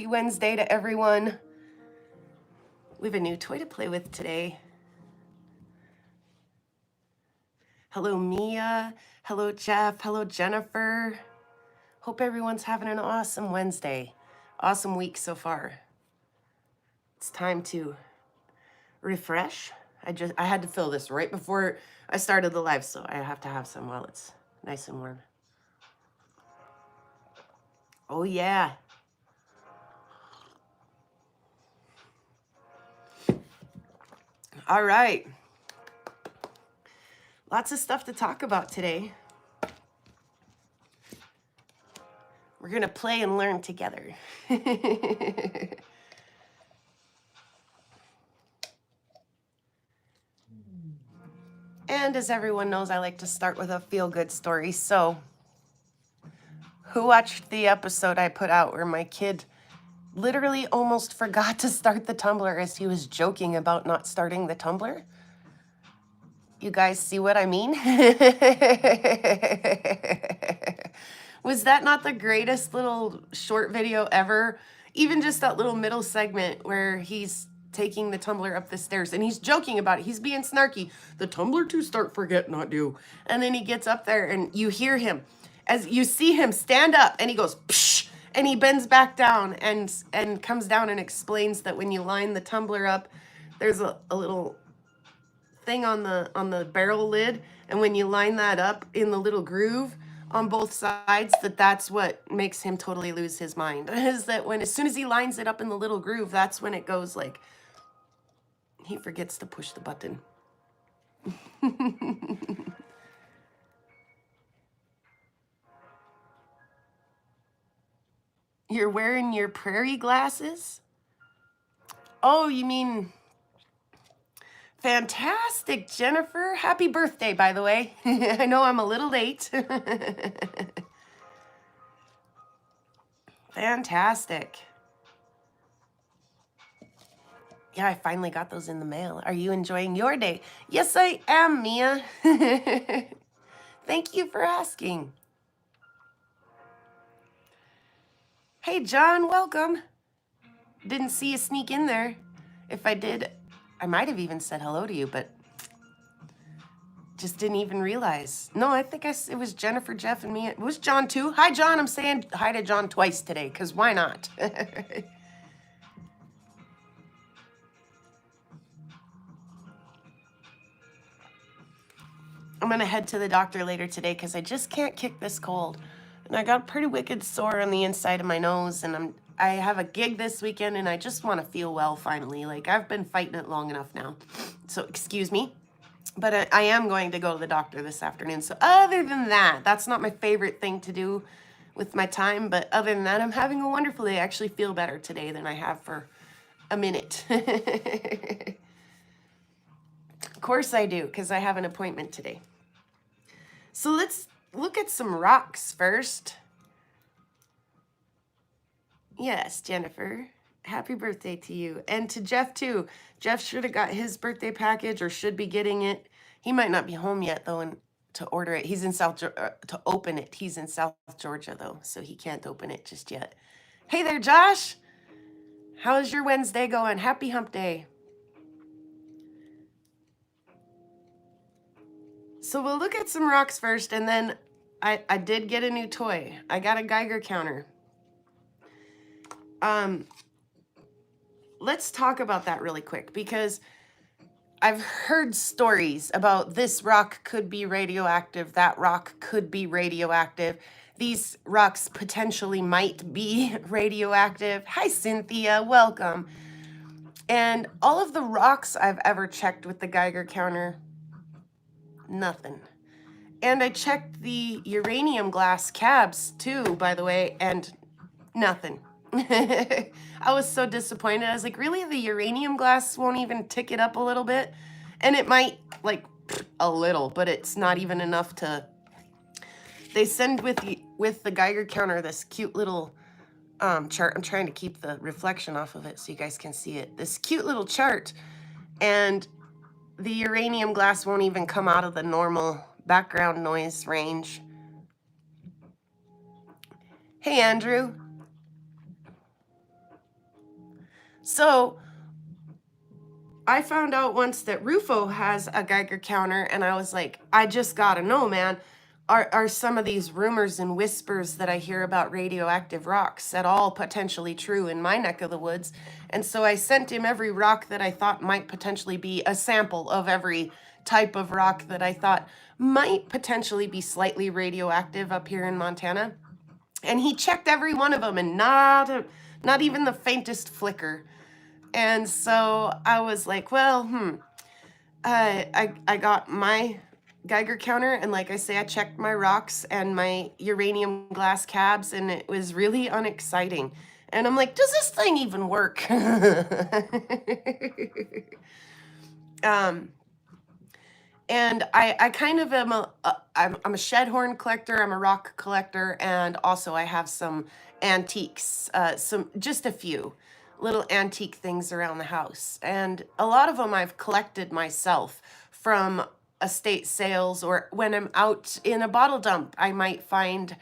Happy Wednesday to everyone. We have a new toy to play with today. Hello, Mia. Hello, Jeff. Hello, Jennifer. Hope everyone's having an awesome Wednesday. Awesome week so far. It's time to refresh. I had to fill this right before I started the live, so I have to have some while it's nice and warm. Oh, yeah. All right. Lots of stuff to talk about today. We're going to play and learn together. And as everyone knows, I like to start with a feel-good story. So, who watched the episode I put out where my kid literally almost forgot to start the tumbler as he was joking about not starting the tumbler? You guys see what I mean? Was that not the greatest little short video ever? Even just that little middle segment where he's taking the tumbler up the stairs and he's joking about it. He's being snarky. The tumbler to start, forget, not do. And then he gets up there and you hear him as you see him stand up and he goes, psh, and he bends back down and comes down and explains that when you line the tumbler up, there's a little thing on the barrel lid, and when you line that up in the little groove on both sides, that's what makes him totally lose his mind. Is that when as soon as he lines it up in the little groove, that's when it goes like he forgets to push the button. You're wearing your prairie glasses? Oh, you mean fantastic, Jennifer. Happy birthday, by the way. I know I'm a little late. Fantastic. Yeah, I finally got those in the mail. Are you enjoying your day? Yes, I am, Mia. Thank you for asking. Hey, John, welcome. Didn't see you sneak in there. If I did, I might have even said hello to you, but just didn't even realize. No, I think it was Jennifer, Jeff, and me. It was John, too. Hi, John. I'm saying hi to John twice today, because why not? I'm going to head to the doctor later today because I just can't kick this cold. And I got a pretty wicked sore on the inside of my nose, and I have a gig this weekend, and I just want to feel well finally. Like, I've been fighting it long enough now. So, excuse me. But I am going to go to the doctor this afternoon. So, other than that, that's not my favorite thing to do with my time. But other than that, I'm having a wonderful day. I actually feel better today than I have for a minute. Of course I do, because I have an appointment today. So let's look at some rocks first. Yes, Jennifer. Happy birthday to you. And to Jeff, too. Jeff should have got his birthday package or should be getting it. He might not be home yet, though, and to order it. He's in to open it. He's in South Georgia, though, so he can't open it just yet. Hey there, Josh. How's your Wednesday going? Happy hump day. So we'll look at some rocks first, and then I did get a new toy. I got a Geiger counter. Let's talk about that really quick, because I've heard stories about this rock could be radioactive, that rock could be radioactive. These rocks potentially might be radioactive. Hi, Cynthia, welcome. And all of the rocks I've ever checked with the Geiger counter, nothing. And I checked the uranium glass cabs too, by the way, and nothing. I was so disappointed. I was like, really? The uranium glass won't even tick it up a little bit? And it might, like, a little, but it's not even enough to... They send with the Geiger counter this cute little chart. I'm trying to keep the reflection off of it so you guys can see it. This cute little chart. And the uranium glass won't even come out of the normal background noise range. Hey, Andrew. So I found out once that Rufo has a Geiger counter, and I was like, I just gotta know, man. Are some of these rumors and whispers that I hear about radioactive rocks at all potentially true in my neck of the woods? And so I sent him every rock that I thought might potentially be a sample of every type of rock that I thought might potentially be slightly radioactive up here in Montana. And he checked every one of them, and not even the faintest flicker. And so I was like, well, I got my Geiger counter, and like I say, I checked my rocks and my uranium glass cabs, and it was really unexciting. And I'm like, does this thing even work? um, and I kind of am I'm a shed horn collector, I'm a rock collector, and also I have some antiques, some just a few little antique things around the house, and a lot of them I've collected myself from estate sales, or when I'm out in a bottle dump I might find,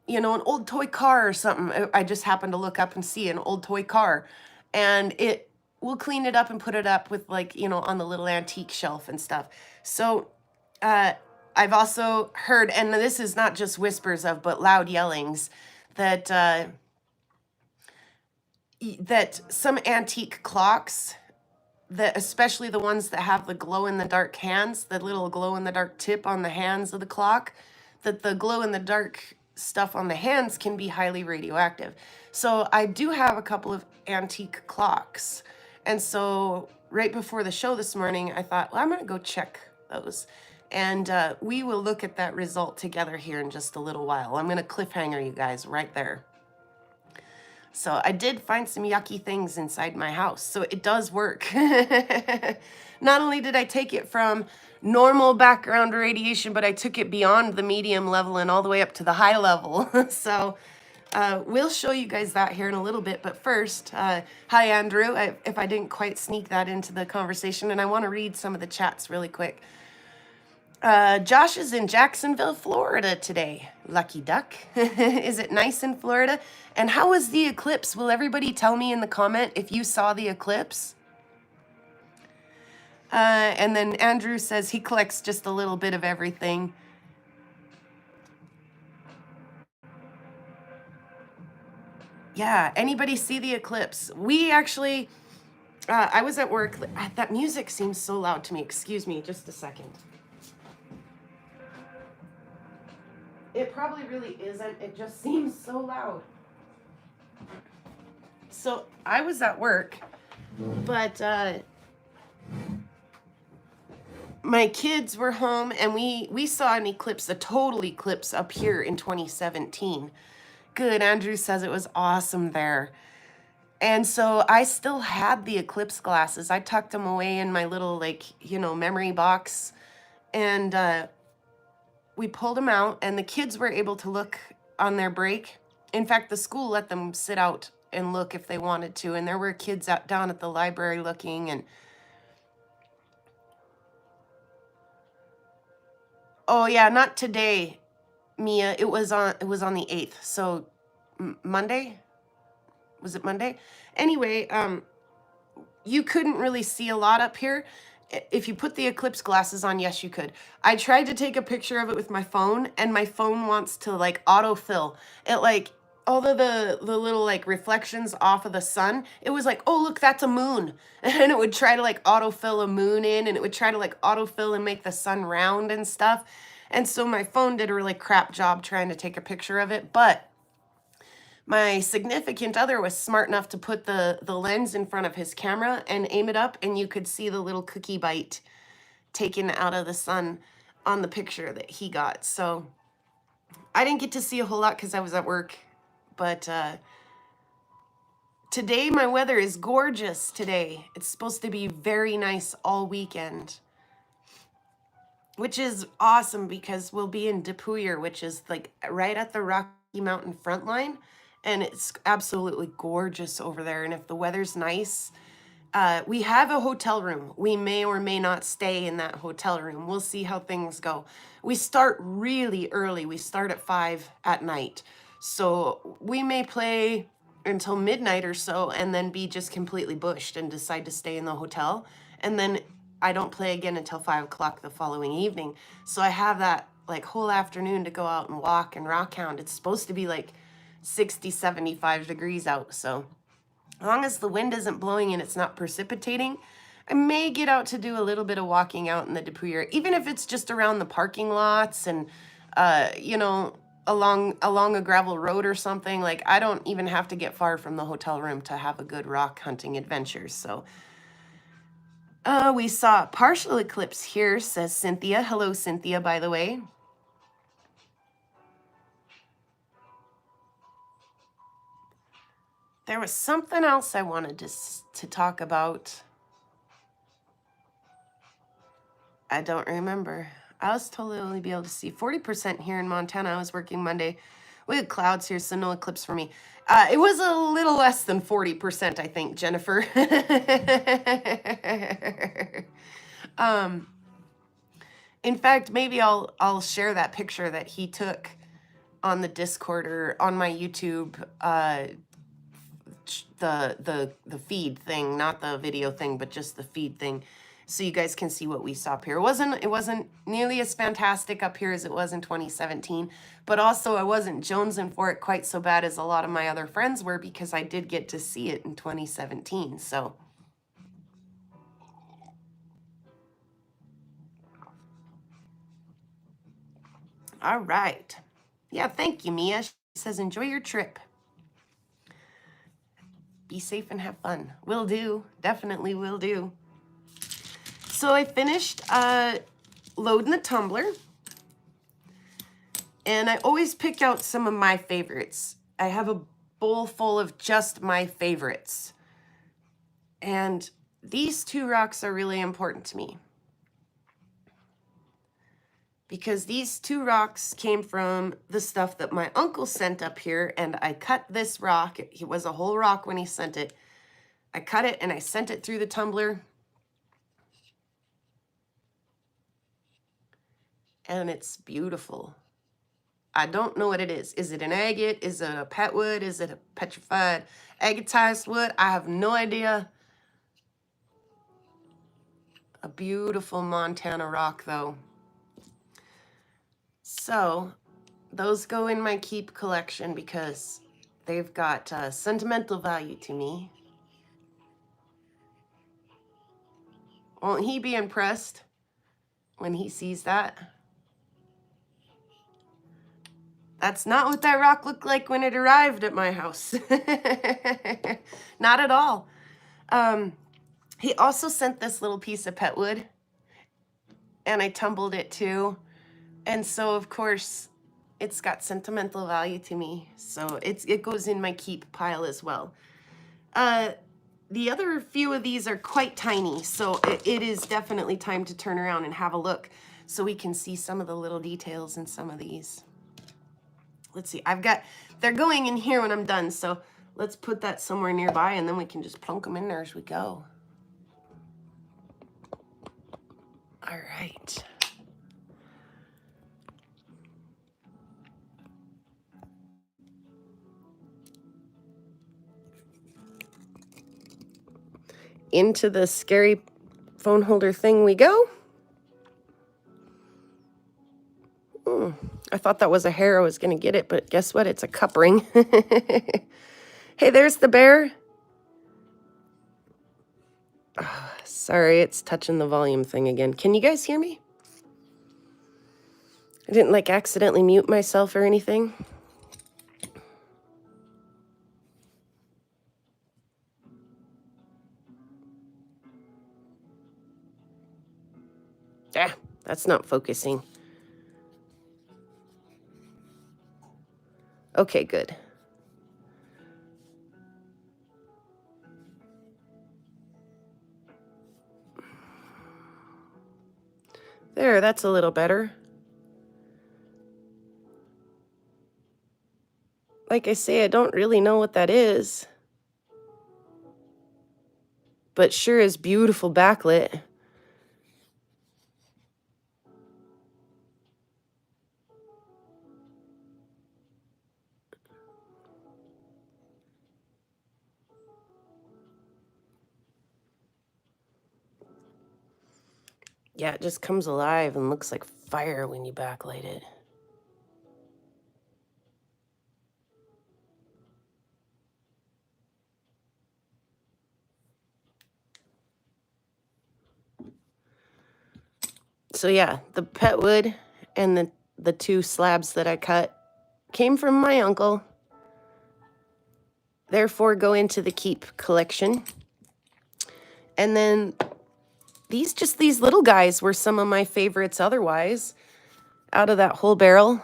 you know, an old toy car or something. I just happen to look up and see an old toy car, and it will clean it up and put it up with, like, you know, on the little antique shelf and stuff. So uh, I've also heard, and this is not just whispers of, but loud yellings, that that some antique clocks, that especially the ones that have the glow in the dark hands, the little glow in the dark tip on the hands of the clock, that the glow in the dark stuff on the hands can be highly radioactive. So I do have a couple of antique clocks. And so right before the show this morning, I thought, well, I'm going to go check those. And we will look at that result together here in just a little while. I'm going to cliffhanger you guys right there. So I did find some yucky things inside my house. So it does work. Not only did I take it from normal background radiation, but I took it beyond the medium level and all the way up to the high level. So we'll show you guys that here in a little bit. But first, hi, Andrew, if I didn't quite sneak that into the conversation, and I want to read some of the chats really quick. Josh is in Jacksonville, Florida today. Lucky duck. Is it nice in Florida? And how was the eclipse? Will everybody tell me in the comment if you saw the eclipse? And then Andrew says he collects just a little bit of everything. Yeah, anybody see the eclipse? We actually, I was at work. That music seems so loud to me. Excuse me, just a second. It probably really isn't. It just seems so loud. So I was at work, but my kids were home, and we saw an eclipse, a total eclipse up here in 2017. Good. Andrew says it was awesome there. And so I still had the eclipse glasses. I tucked them away in my little, like, you know, memory box. And we pulled them out, and the kids were able to look on their break. In fact, the school let them sit out and look if they wanted to. And there were kids out down at the library looking. And oh yeah, not today, Mia. It was on the 8th. So Monday? Was it Monday? Anyway, you couldn't really see a lot up here. If you put the eclipse glasses on, yes, you could. I tried to take a picture of it with my phone, and my phone wants to, like, autofill. It, like, all of the little, like, reflections off of the sun, it was like, oh, look, that's a moon. And it would try to, like, autofill a moon in, and it would try to, like, autofill and make the sun round and stuff. And so my phone did a really crap job trying to take a picture of it. But my significant other was smart enough to put the lens in front of his camera and aim it up, and you could see the little cookie bite taken out of the sun on the picture that he got. So I didn't get to see a whole lot because I was at work. But today my weather is gorgeous today. It's supposed to be very nice all weekend, which is awesome because we'll be in Depouyer, which is like right at the Rocky Mountain front line. And it's absolutely gorgeous over there. And if the weather's nice, we have a hotel room. We may or may not stay in that hotel room. We'll see how things go. We start really early. We start at 5 at night. So we may play until midnight or so and then be just completely bushed and decide to stay in the hotel. And then I don't play again until 5 o'clock the following evening. So I have that like whole afternoon to go out and walk and rock hound. It's supposed to be like 60, 75 degrees out. So as long as the wind isn't blowing and it's not precipitating, I may get out to do a little bit of walking out in the Depuyer, even if it's just around the parking lots and, you know, along a gravel road or something. Like, I don't even have to get far from the hotel room to have a good rock hunting adventure. So we saw a partial eclipse here, says Cynthia. Hello, Cynthia, by the way. There was something else I wanted to talk about. I don't remember. I was told I'd only be able to see 40% here in Montana. I was working Monday. We had clouds here, so no eclipse for me. It was a little less than 40%, I think, Jennifer. In fact, maybe I'll share that picture that he took on the Discord or on my YouTube, the feed thing, not the video thing, but just the feed thing, so you guys can see what we saw up here. It wasn't nearly as fantastic up here as it was in 2017, but also I wasn't jonesing for it quite so bad as a lot of my other friends were, because I did get to see it in 2017. So all right. Yeah, thank you, Mia. She says, enjoy your trip. Be safe and have fun. Will do. Definitely will do. So I finished loading the tumbler. And I always pick out some of my favorites. I have a bowl full of just my favorites. And these two rocks are really important to me, because these two rocks came from the stuff that my uncle sent up here, and I cut this rock. It was a whole rock when he sent it. I cut it and I sent it through the tumbler. And it's beautiful. I don't know what it is. Is it an agate? Is it a petwood? Is it a petrified agatized wood? I have no idea. A beautiful Montana rock, though. So those go in my keep collection because they've got sentimental value to me. Won't he be impressed when he sees that? That's not what that rock looked like when it arrived at my house. Not at all. He also sent this little piece of petwood, and I tumbled it too. And so, of course, it's got sentimental value to me. So it goes in my keep pile as well. The other few of these are quite tiny, so it is definitely time to turn around and have a look so we can see some of the little details in some of these. Let's see, they're going in here when I'm done, so let's put that somewhere nearby, and then we can just plunk them in there as we go. All right. Into the scary phone holder thing we go. I thought that was a hair. I was going to get it, but guess what? It's a cup ring. Hey, there's the bear. Oh, sorry, it's touching the volume thing again. Can you guys hear me? I didn't like accidentally mute myself or anything. Ah, that's not focusing. Okay, good. There, that's a little better. Like I say, I don't really know what that is, but sure is beautiful backlit. Yeah, it just comes alive and looks like fire when you backlight it. So yeah, the pet wood and the 2 slabs that I cut came from my uncle. Therefore go into the keep collection. And then these little guys were some of my favorites otherwise out of that whole barrel.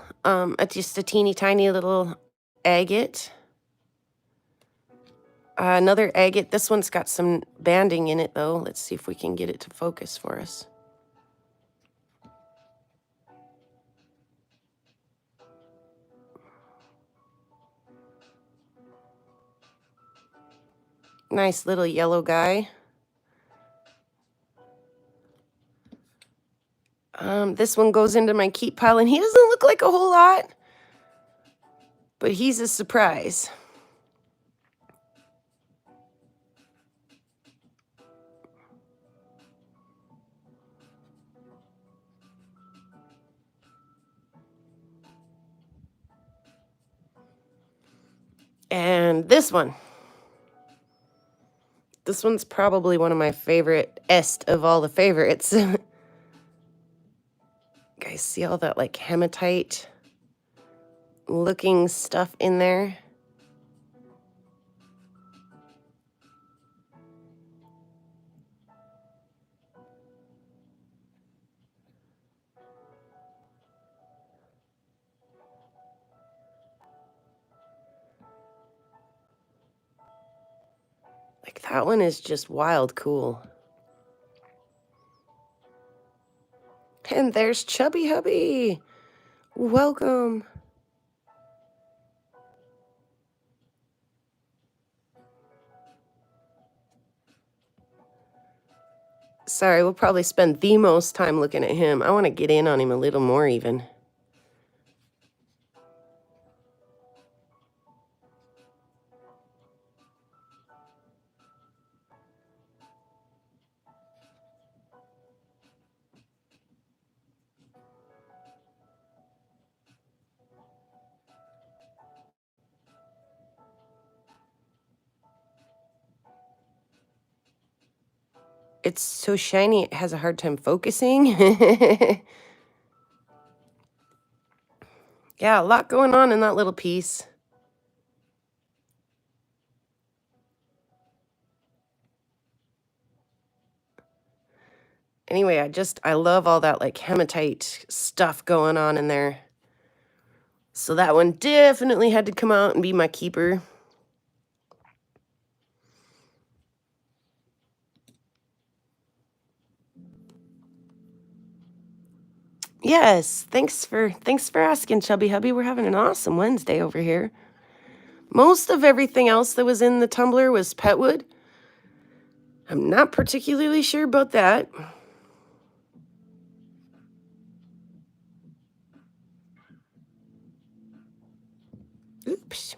Just a teeny tiny little agate. Another agate. This one's got some banding in it though. Let's see if we can get it to focus for us. Nice little yellow guy. This one goes into my keep pile, and he doesn't look like a whole lot, but he's a surprise. And this one. This one's probably one of my favorite-est of all the favorites. Guys, see all that like hematite looking stuff in there? Like that one is just wild cool. And there's Chubby Hubby. Welcome. Sorry, we'll probably spend the most time looking at him. I want to get in on him a little more even. It's so shiny, it has a hard time focusing. Yeah, a lot going on in that little piece. Anyway, I love all that like hematite stuff going on in there. So that one definitely had to come out and be my keeper. Yes, thanks for asking, Chubby Hubby. We're having an awesome Wednesday over here. Most of everything else that was in the tumbler was petwood. I'm not particularly sure about that. Oops.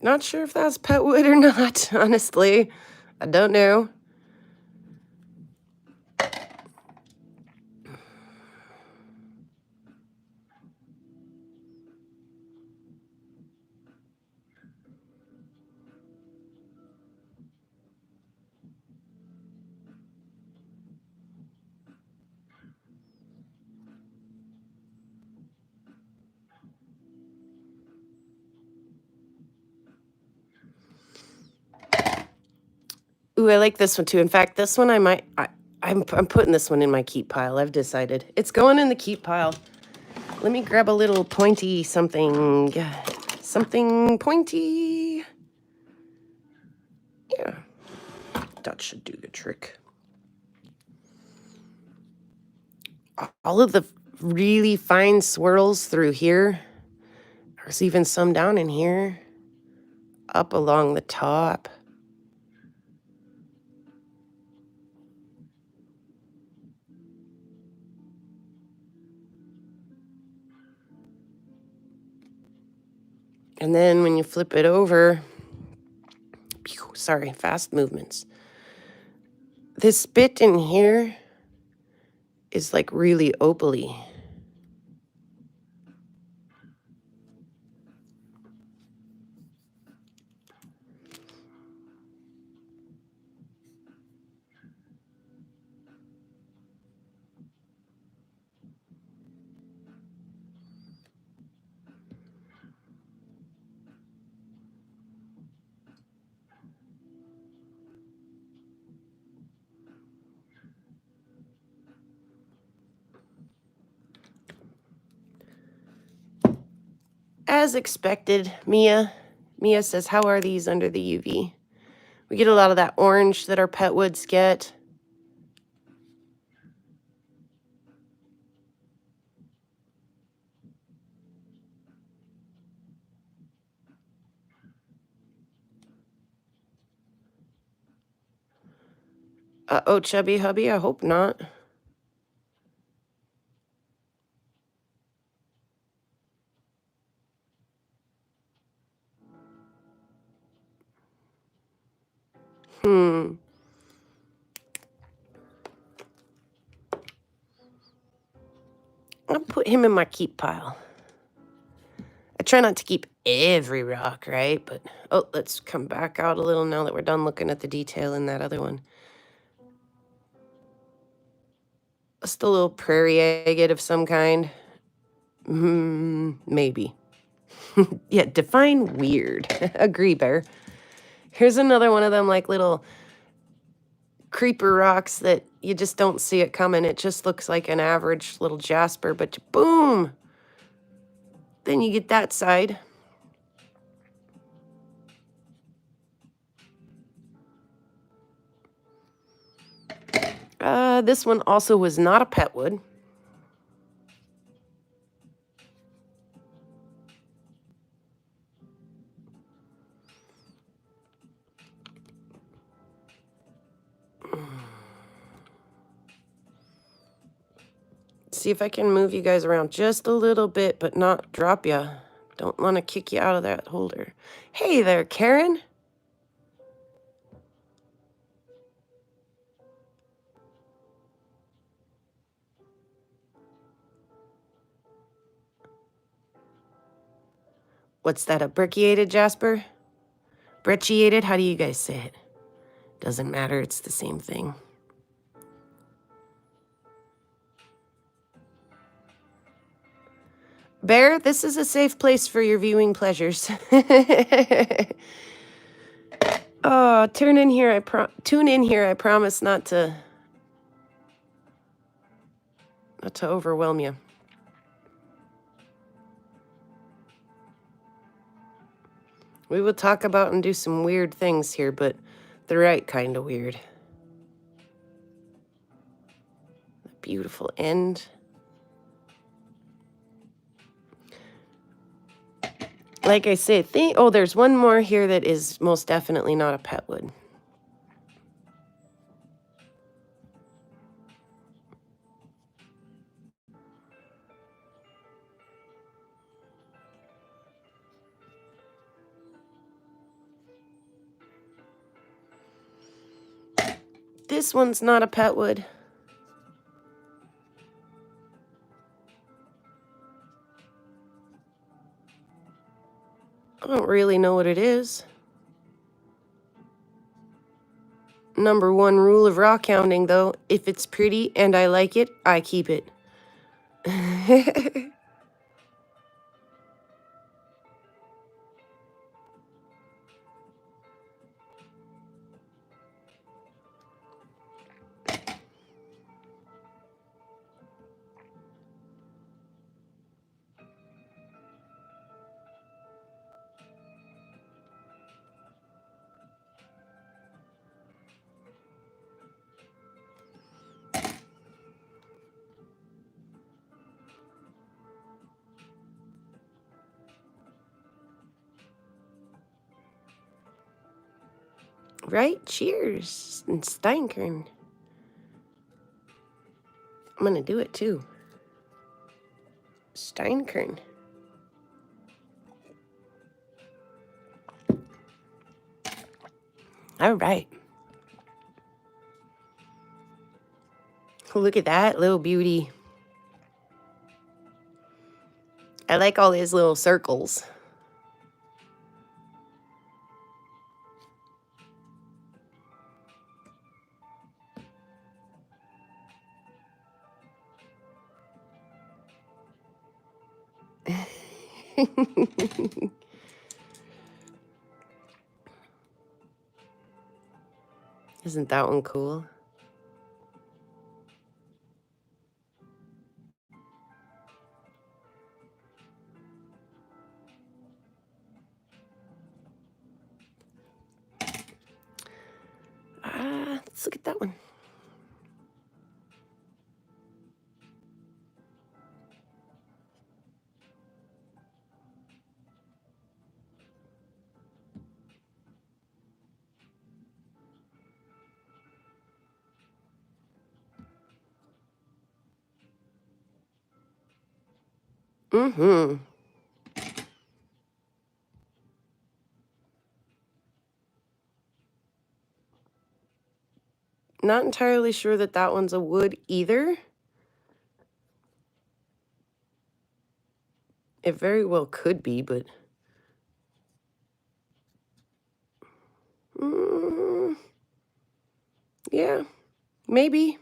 Not sure if that's petwood or not, honestly. I don't know. Ooh, I like this one too. In fact, this one I'm putting this one in my keep pile. I've decided. It's going in the keep pile. Let me grab a little pointy something. Something pointy. Yeah. That should do the trick. All of the really fine swirls through here. There's even some down in here. Up along the top. And then when you flip it over, sorry, fast movements. This bit in here is like really opally. As expected, Mia says, how are these under the UV? We get a lot of that orange that our pet woods get. Oh, Chubby Hubby, I hope not. I'll put him in my keep pile. I try not to keep every rock, right? But, oh, let's come back out a little now that we're done looking at the detail in that other one. Just a little prairie agate of some kind. Maybe. Yeah, define weird. Agree, Bear. Here's another one of them like little creeper rocks that you just don't see it coming. It just looks like an average little jasper, but boom! Then you get that side. This one also was not a pet wood. See if I can move you guys around just a little bit, but not drop you. Don't want to kick you out of that holder. Hey there, Karen. What's that, a brecciated jasper? Brecciated? How do you guys say it? Doesn't matter, it's the same thing. Bear, this is a safe place for your viewing pleasures. Oh, tune in here. I promise not to overwhelm you. We will talk about and do some weird things here, but the right kind of weird. The beautiful end. Like I say, oh, there's one more here that is most definitely not a pet wood. This one's not a pet wood. I don't really know what it is. Number one rule of rock hounding, though, if it's pretty and I like it, I keep it. Right? Cheers. And Steinkern. I'm going to do it too. Steinkern. All right. Look at that little beauty. I like all these little circles. Isn't that one cool? Let's look at that one. Mm-hmm. Not entirely sure that that one's a wood either. It very well could be, but... yeah, maybe.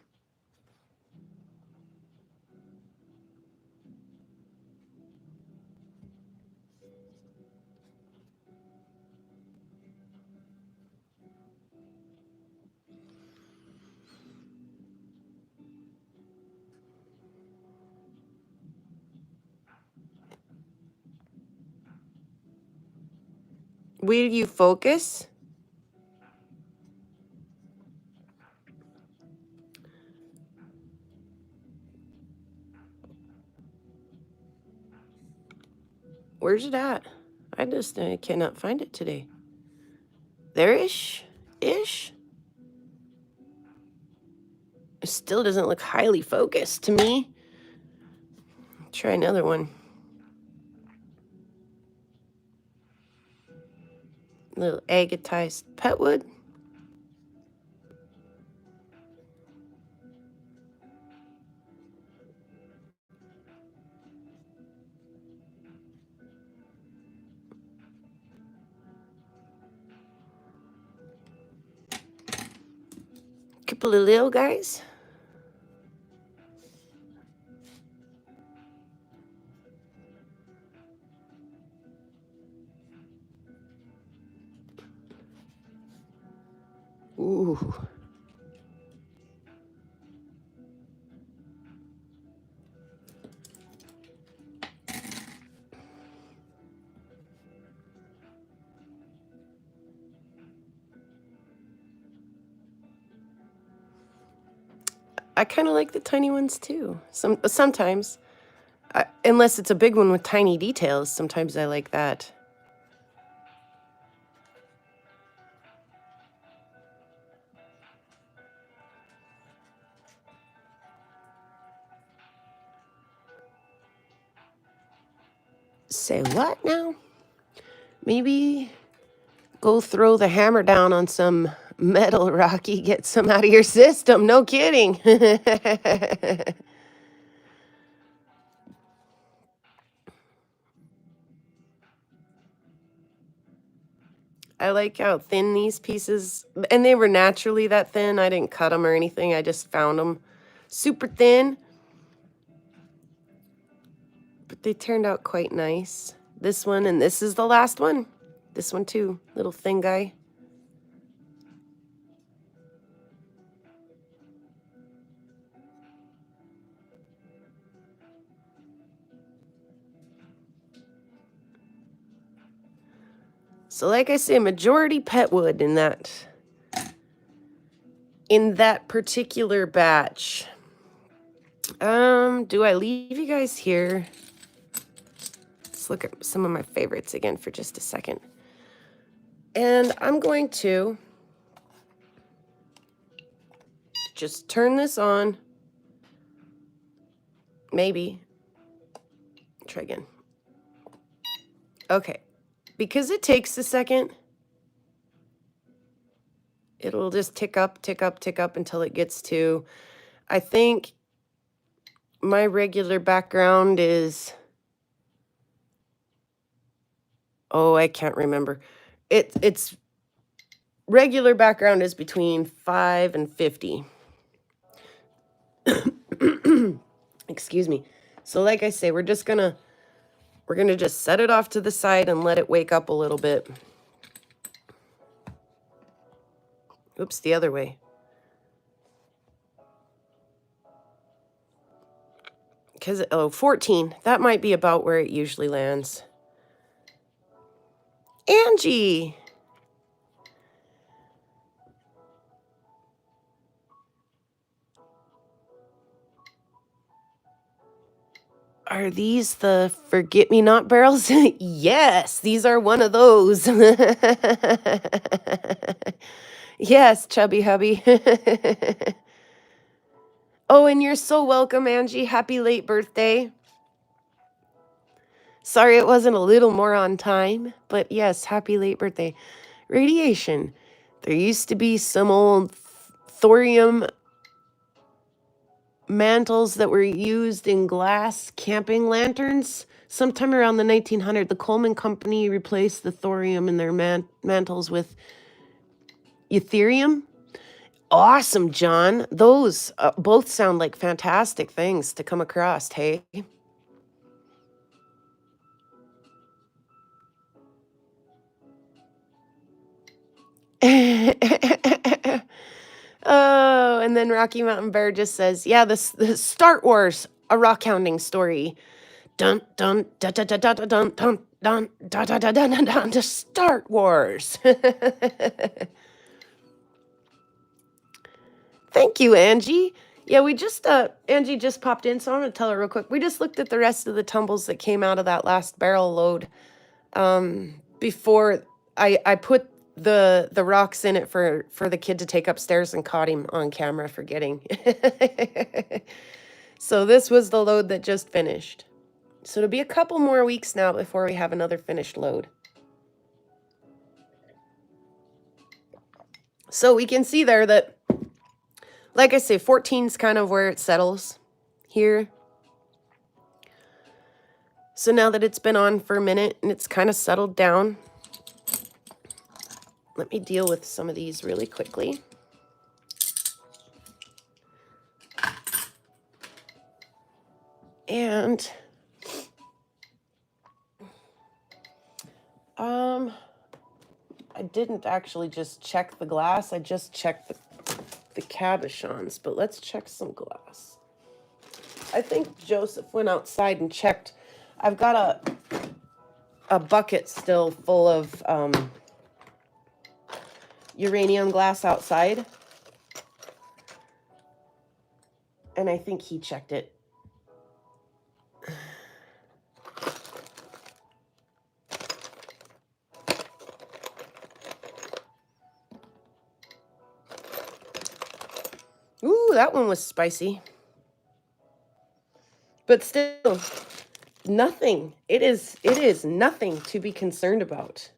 Will you focus? Where's it at? I just cannot find it today. There-ish? Ish? It still doesn't look highly focused to me. Try another one. Little agatized petwood. Couple of little guys. Ooh. I kind of like the tiny ones too. Sometimes, unless it's a big one with tiny details, sometimes I like that. Say what now? Maybe go throw the hammer down on some metal, Rocky. Get some out of your system. No kidding. I like how thin these pieces, and they were naturally that thin. I didn't cut them or anything. I just found them super thin. But they turned out quite nice. This one, and this is the last one. This one too, little thin guy. So like I say, majority petwood in that particular batch. Do I leave you guys here? Let's look at some of my favorites again for just a second. And I'm going to just turn this on. Maybe. Try again. Okay. Because it takes a second, It'll just tick up, tick up, tick up until it gets to, I think my regular background is, oh, I can't remember. It's regular background is between 5 and 50. Excuse me. So like I say, we're gonna just set it off to the side and let it wake up a little bit. Oops, the other way. Because, 14, that might be about where it usually lands. Angie! Are these the forget-me-not barrels? Yes, these are one of those. Yes, Chubby Hubby. Oh, and you're so welcome, Angie. Happy late birthday. Sorry it wasn't a little more on time, but yes, happy late birthday. Radiation. There used to be some old thorium mantles that were used in glass camping lanterns. Sometime around the 1900s, the Coleman Company replaced the thorium in their mantles with Ethereum. Awesome, John. Those both sound like fantastic things to come across, hey? Oh, and then Rocky Mountain Bear just says, yeah, the Star Wars, a rock hounding story. Dun dun dun dun dun dun dun dun dun dun dun dun dun dun to Star Wars. Thank you, Angie. Yeah, we just Angie just popped in, so I'm gonna tell her real quick. We just looked at the rest of the tumbles that came out of that last barrel load before I put the rocks in it for the kid to take upstairs and caught him on camera forgetting. So this was the load that just finished. So it'll be a couple more weeks now before we have another finished load. So we can see there that, like I say, 14 is kind of where it settles here. So now that it's been on for a minute and it's kind of settled down, let me deal with some of these really quickly. And I didn't actually just check the glass. I just checked the cabochons, but let's check some glass. I think Joseph went outside and checked. I've got a bucket still full of uranium glass outside. And I think he checked it. Ooh, that one was spicy. But still, nothing. It is nothing to be concerned about.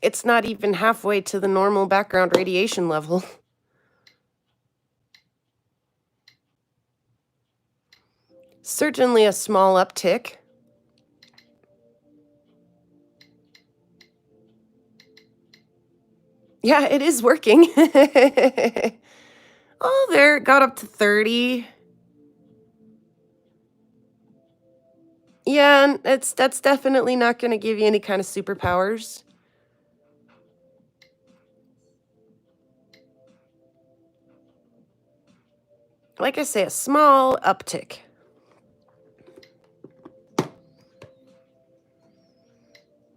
It's not even halfway to the normal background radiation level. Certainly a small uptick. Yeah, it is working. Oh, there, it got up to 30. Yeah, and that's definitely not going to give you any kind of superpowers. Like I say, a small uptick.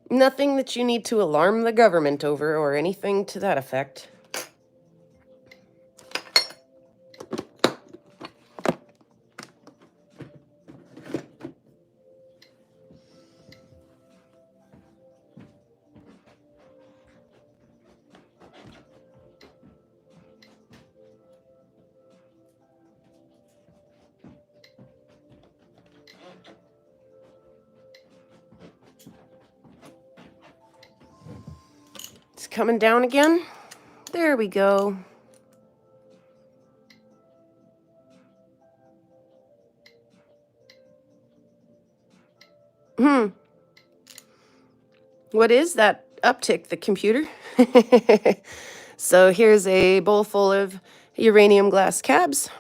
Nothing that you need to alarm the government over or anything to that effect. coming down again. There we go. What is that uptick, the computer? So here's a bowl full of uranium glass cabs.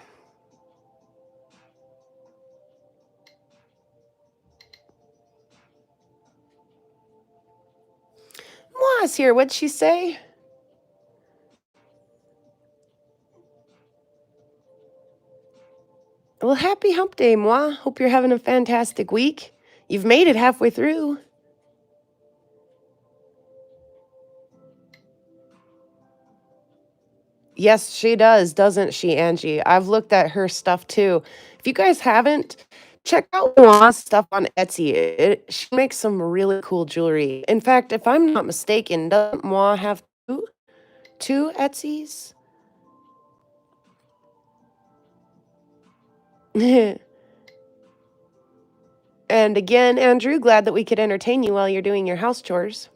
Moa's here. What'd she say? Well, happy hump day, Moi. Hope you're having a fantastic week. You've made it halfway through. Yes, she does, doesn't she, Angie? I've looked at her stuff too. If you guys haven't, check out Moa's stuff on Etsy. She makes some really cool jewelry. In fact, if I'm not mistaken, doesn't Moa have two Etsys? And again, Andrew, glad that we could entertain you while you're doing your house chores.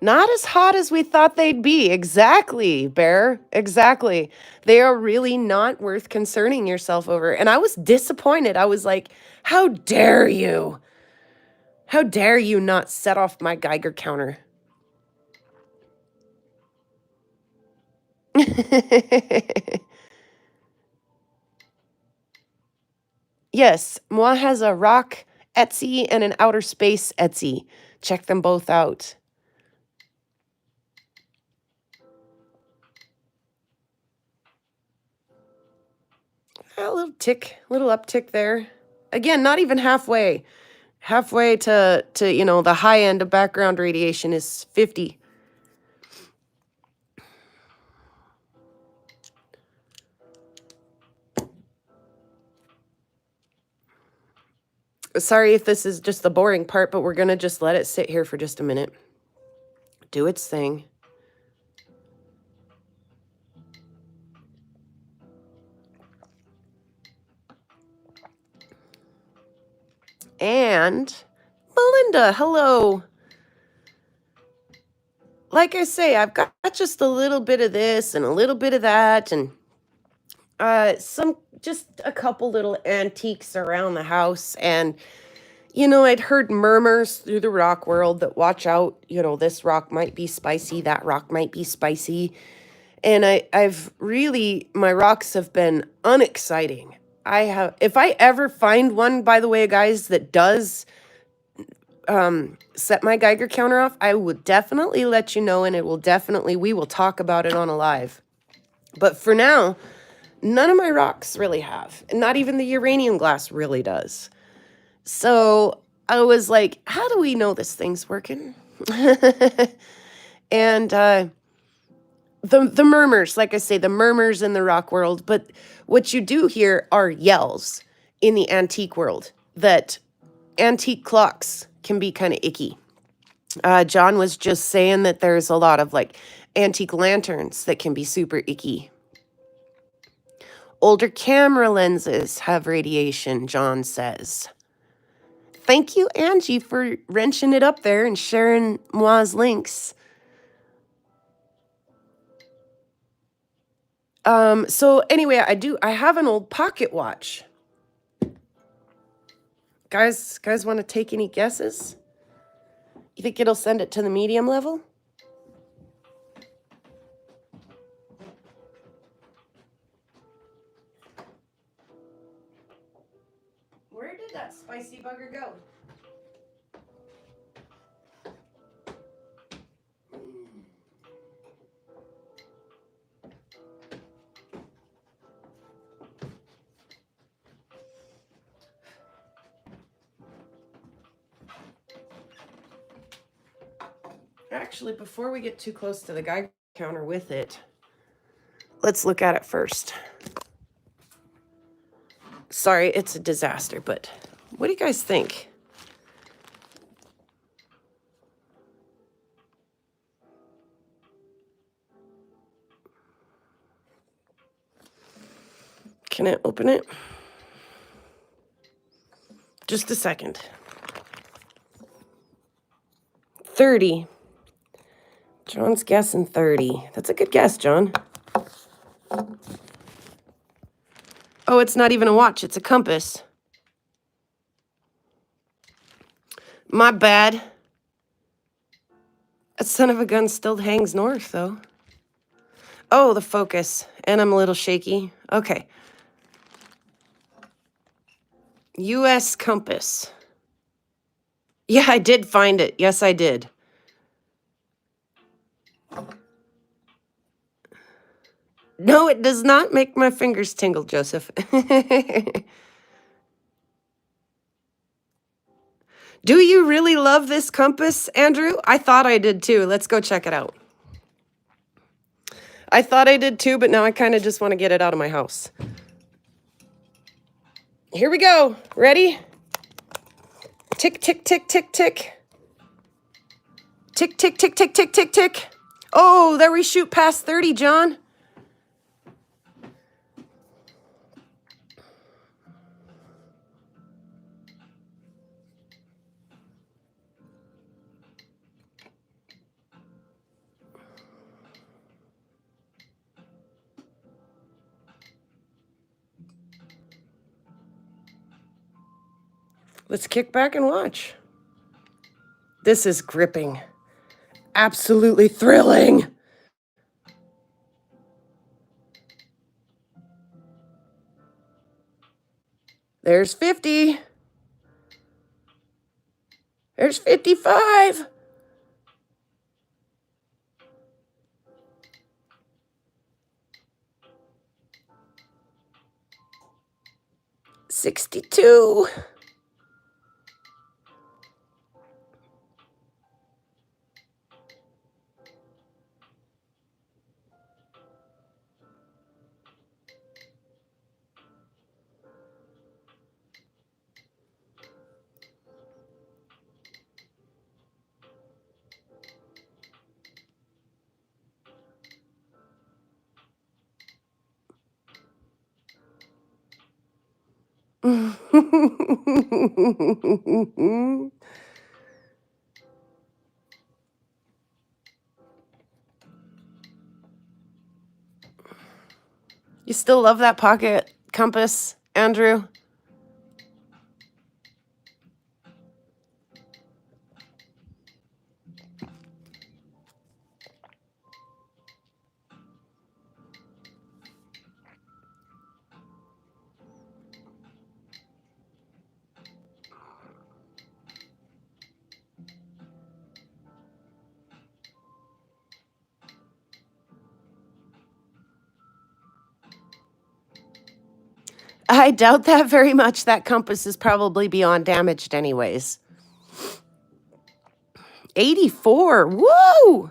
Not as hot as we thought they'd be. Exactly, Bear. Exactly. They are really not worth concerning yourself over. And I was disappointed. I was like, how dare you? How dare you not set off my Geiger counter? Yes, Moi has a rock Etsy and an outer space Etsy. Check them both out. A little uptick there. Again, not even halfway. Halfway to the high end of background radiation is 50. Sorry if this is just the boring part, but we're going to just let it sit here for just a minute. Do its thing. And Melinda, hello. Like I say, I've got just a little bit of this and a little bit of that, and just a couple little antiques around the house. And I'd heard murmurs through the rock world that watch out, this rock might be spicy, that rock might be spicy. And my rocks have been unexciting. If I ever find one, by the way, guys, that does set my Geiger counter off, I will definitely let you know, and we will talk about it on a live. But for now, none of my rocks really have, and not even the uranium glass really does. So I was like, how do we know this thing's working? And the murmurs, like I say, the murmurs in the rock world. But what you do hear are yells in the antique world, that antique clocks can be kind of icky. John was just saying that there's a lot of antique lanterns that can be super icky. Older camera lenses have radiation, John says. Thank you, Angie, for wrenching it up there and sharing Moa's links. So anyway, I have an old pocket watch. Guys want to take any guesses? You think it'll send it to the medium level? Where did that spicy bugger go? Actually, before we get too close to the Geiger counter with it, let's look at it first. Sorry, it's a disaster, but what do you guys think? Can I open it? Just a second. 30. John's guessing 30. That's a good guess, John. Oh, it's not even a watch. It's a compass. My bad. That son of a gun still hangs north, though. Oh, the focus. And I'm a little shaky. Okay. U.S. compass. Yeah, I did find it. Yes, I did. No, it does not make my fingers tingle, Joseph. Do you really love this compass, Andrew? I thought I did too. Let's go check it out. I thought I did too, but now I kind of just want to get it out of my house. Here we go. Ready? Tick, tick, tick, tick, tick. Tick, tick, tick, tick, tick, tick, tick. Oh, there we shoot past 30, John. Let's kick back and watch. This is gripping. Absolutely thrilling. There's 50. There's 55. $62. You still love that pocket compass, Andrew? I doubt that very much. That compass is probably beyond damaged anyways. 84. Woo!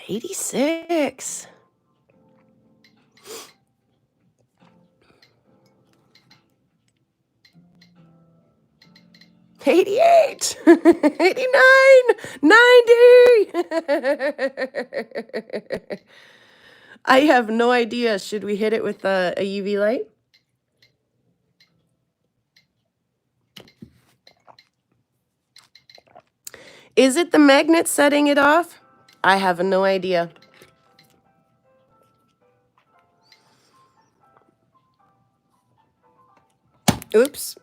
$86. 88, 89, 90. I have no idea. Should we hit it with a UV light? Is it the magnet setting it off? I have no idea. Oops.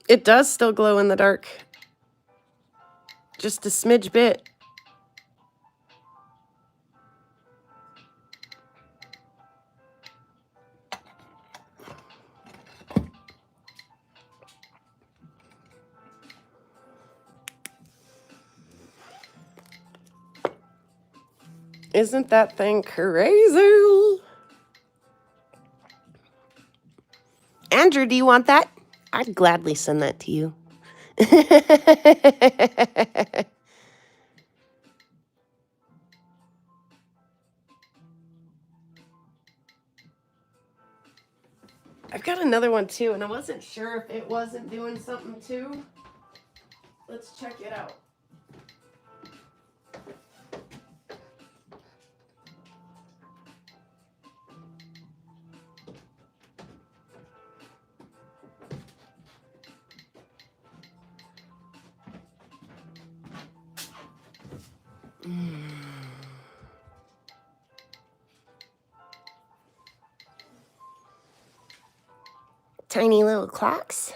It does still glow in the dark. Just a smidge bit. Isn't that thing crazy? Andrew, do you want that? I'd gladly send that to you. I've got another one too, and I wasn't sure if it wasn't doing something too. Let's check it out. Tiny little clocks.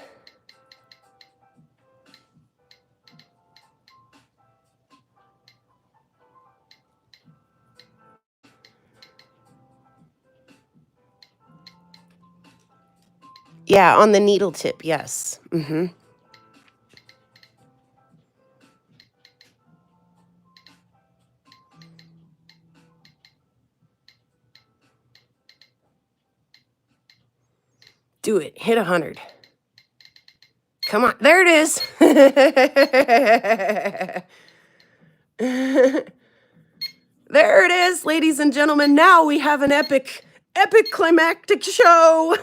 Yeah, on the needle tip, yes. Mm-hmm. Do it. Hit 100. Come on. There it is. There it is, ladies and gentlemen. Now we have an epic climactic show.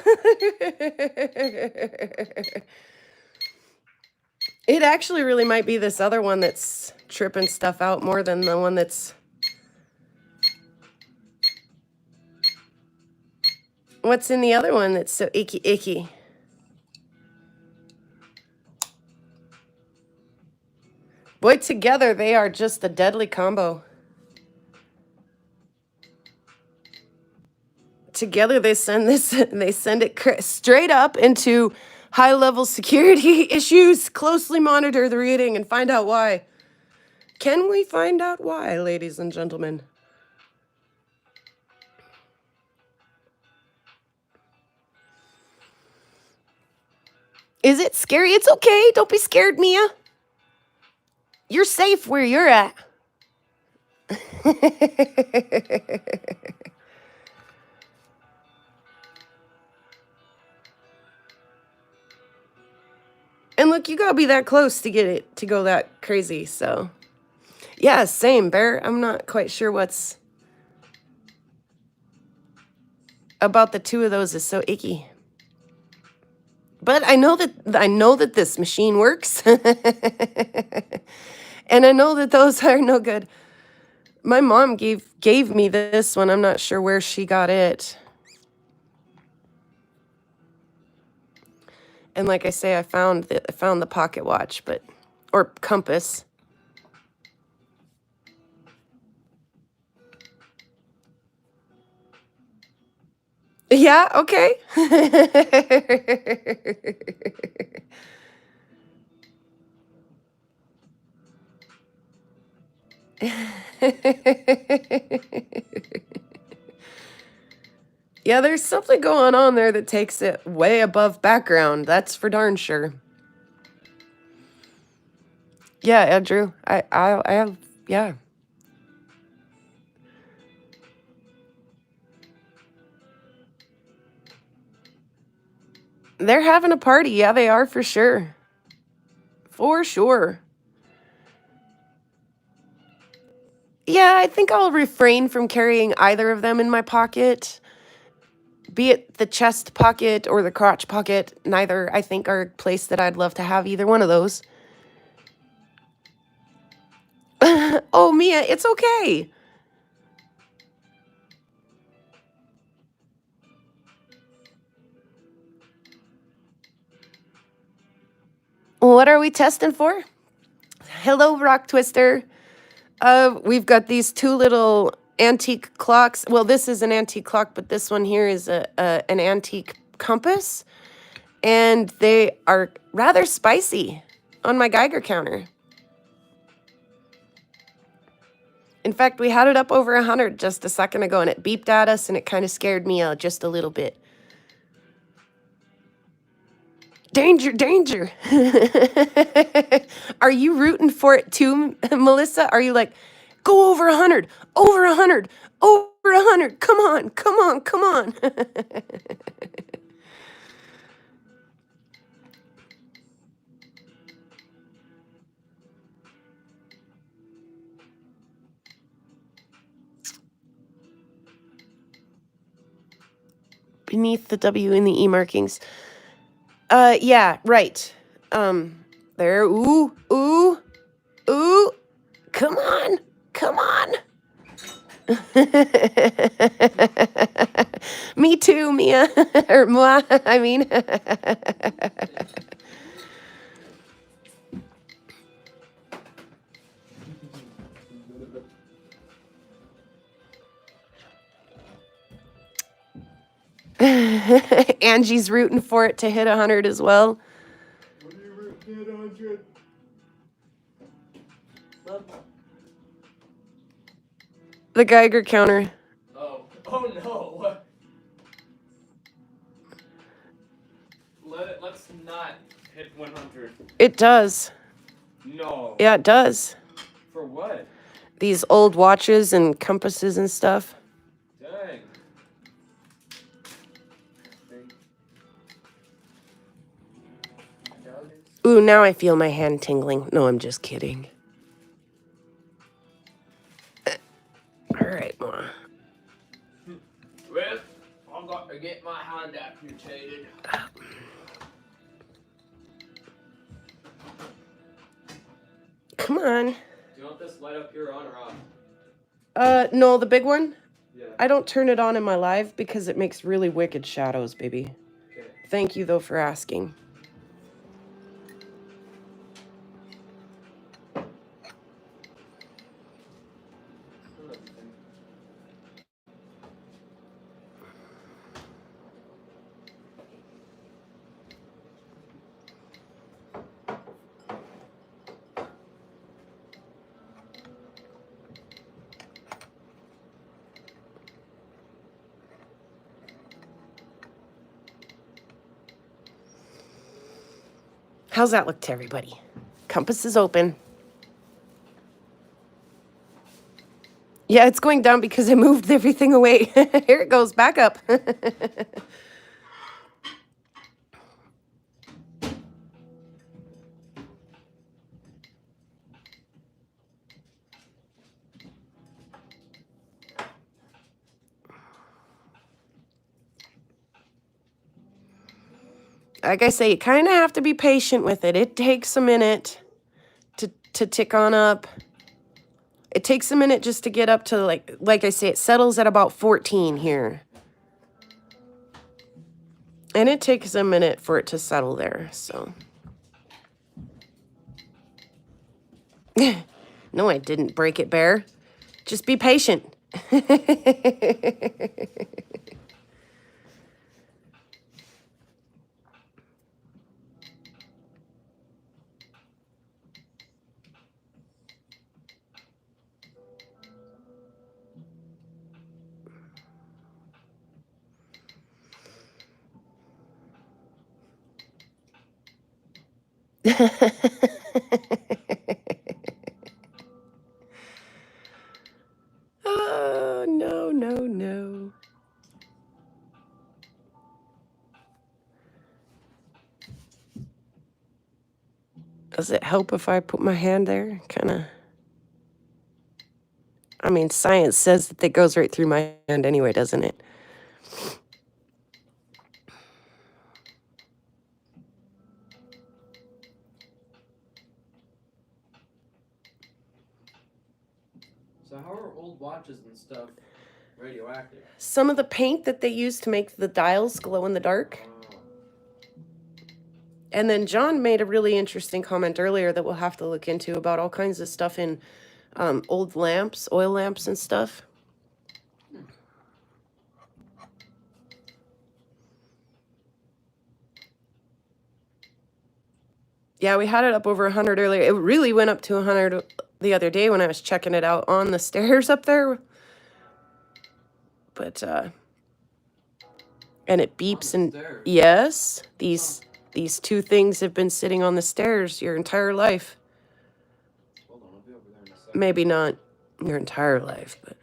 It actually really might be this other one that's tripping stuff out more than the one that's... What's in the other one that's so icky? Boy, together they are just a deadly combo. Together they send it straight up into high-level security issues. Closely monitor the reading and find out why. Can we find out why, ladies and gentlemen? Is it scary? It's okay. Don't be scared, Mia. You're safe where you're at. And look, you gotta be that close to get it to go that crazy, so. Yeah, same, Bear. I'm not quite sure what's about the two of those is so icky. But I know that this machine works. And I know that those are no good. My mom gave me this one. I'm not sure where she got it. And like I say, I found the pocket watch, or compass. Yeah, okay. Yeah, there's something going on there that takes it way above background. That's for darn sure. Yeah, Andrew. I have, yeah. They're having a party. Yeah, they are for sure. For sure. Yeah, I think I'll refrain from carrying either of them in my pocket. Be it the chest pocket or the crotch pocket, neither, I think, are a place that I'd love to have either one of those. Oh, Mia, it's okay. What are we testing for? Hello, Rock Twister. We've got these two little antique clocks. Well, this is an antique clock, but this one here is an antique compass. And they are rather spicy on my Geiger counter. In fact, we had it up over 100 just a second ago, and it beeped at us, and it kind of scared me out just a little bit. Danger, danger. Are you rooting for it too, Melissa? Are you like, go over 100, over 100, over 100. Come on, come on, come on. Beneath the W in the E markings. Yeah, right. There. Ooh, ooh, ooh. Come on, come on. Me too, Mia. Or moi, I mean. Angie's rooting for it to hit 100 as well. What are you rooting at 100? The Geiger counter. Oh no. Let's not hit 100. It does. No. Yeah, it does. For what? These old watches and compasses and stuff. Dang. Ooh, now I feel my hand tingling. No, I'm just kidding. All right, Ma. Well, I've got to get my hand amputated. Come on. Do you want this light up here on or off? No, the big one? Yeah. I don't turn it on in my live because it makes really wicked shadows, baby. Okay. Thank you, though, for asking. How's that look to everybody? Compass is open. Yeah, it's going down because I moved everything away. Here it goes, back up. Like I say, you kind of have to be patient with it. It takes a minute to tick on up. It takes a minute just to get up to, like I say, it settles at about 14 here. And it takes a minute for it to settle there, so. No, I didn't break it, Bear. Just be patient. Oh, no, no, no. Does it help if I put my hand there? Kind of. I mean, science says that it goes right through my hand anyway, doesn't it? So how are old watches and stuff radioactive? Some of the paint that they use to make the dials glow in the dark. And then John made a really interesting comment earlier that we'll have to look into about all kinds of stuff in old lamps, oil lamps and stuff. Yeah, we had it up over 100 earlier. It really went up to 100 the other day when I was checking it out on the stairs up there. But, and it beeps and, yes, these two things have been sitting on the stairs your entire life. Hold on, I'll be over there in a second. Maybe not your entire life, but.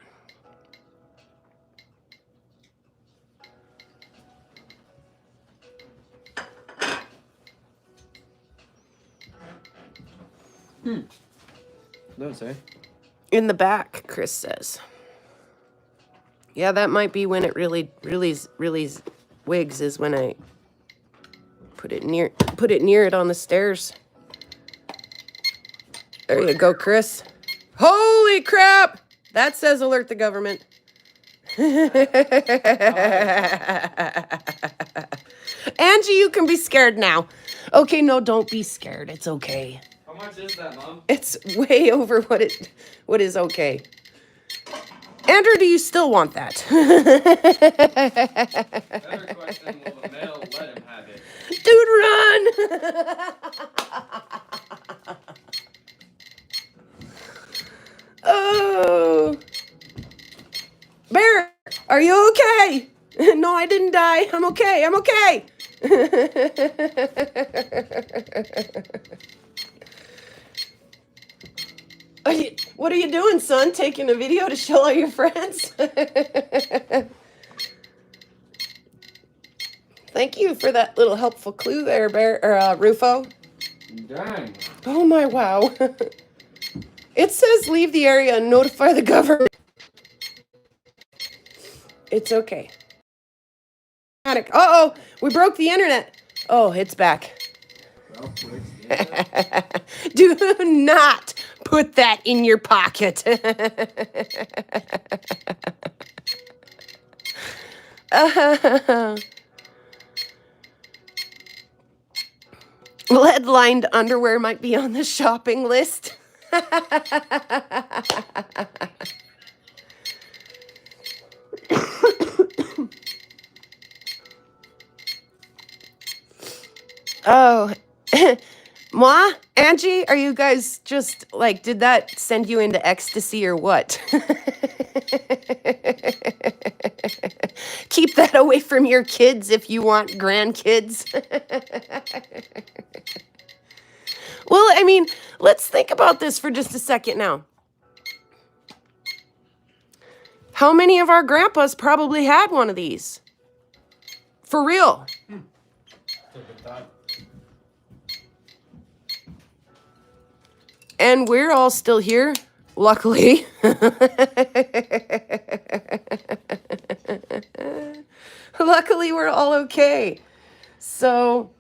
Don't say. In the back, Chris says. Yeah, that might be when it really wigs, is when I put it near it on the stairs. There you go, Chris. Holy crap! That says alert the government. Angie, you can be scared now. Okay, no, don't be scared. It's okay. How much is that, Mom? It's way over what is okay. Andrew, do you still want that? Better question, will the male let him have it? Dude, run! Oh. Bear, are you okay? No, I didn't die. I'm okay. I'm okay. What are you doing, son? Taking a video to show all your friends? Thank you for that little helpful clue there, Bear or Rufo. Dang. Oh my wow. It says leave the area and notify the government. It's okay. Uh-oh, we broke the internet. Oh, it's back. Do not put that in your pocket. Lead-lined underwear might be on the shopping list. Oh, moi, Angie, are you guys just like, did that send you into ecstasy or what? Keep that away from your kids if you want grandkids. Well, I mean, let's think about this for just a second now. How many of our grandpas probably had one of these? For real. And we're all still here, luckily. Luckily, we're all okay. So,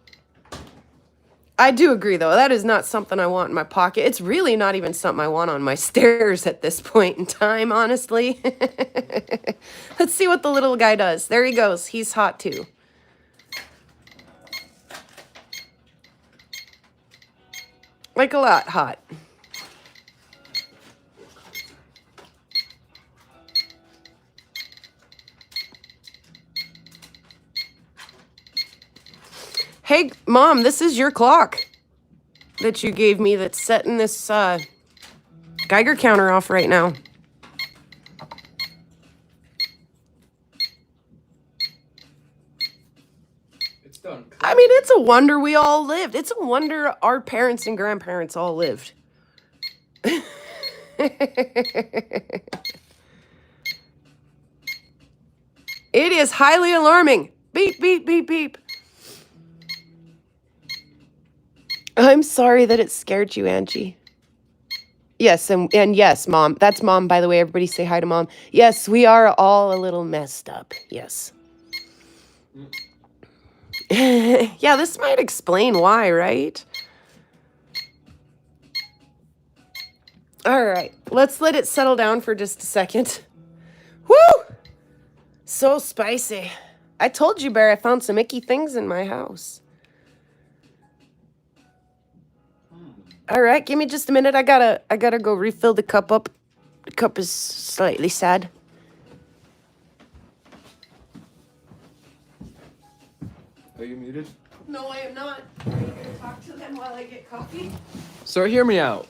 I do agree, though. That is not something I want in my pocket. It's really not even something I want on my stairs at this point in time, honestly. Let's see what the little guy does. There he goes. He's hot, too. Like a lot hot. Hey, Mom, this is your clock that you gave me that's setting this Geiger counter off right now. It's done. I mean, it's a wonder we all lived. It's a wonder our parents and grandparents all lived. It is highly alarming. Beep, beep, beep, beep. I'm sorry that it scared you, Angie. Yes, and yes, Mom. That's Mom, by the way. Everybody say hi to Mom. Yes, we are all a little messed up. Yes. Yeah, this might explain why, right? All right, let's let it settle down for just a second. Woo! So spicy. I told you, Bear, I found some icky things in my house. All right, give me just a minute. I gotta go refill the cup up. The cup is slightly sad. Are you muted? No, I am not. Are you gonna talk to them while I get coffee? So hear me out.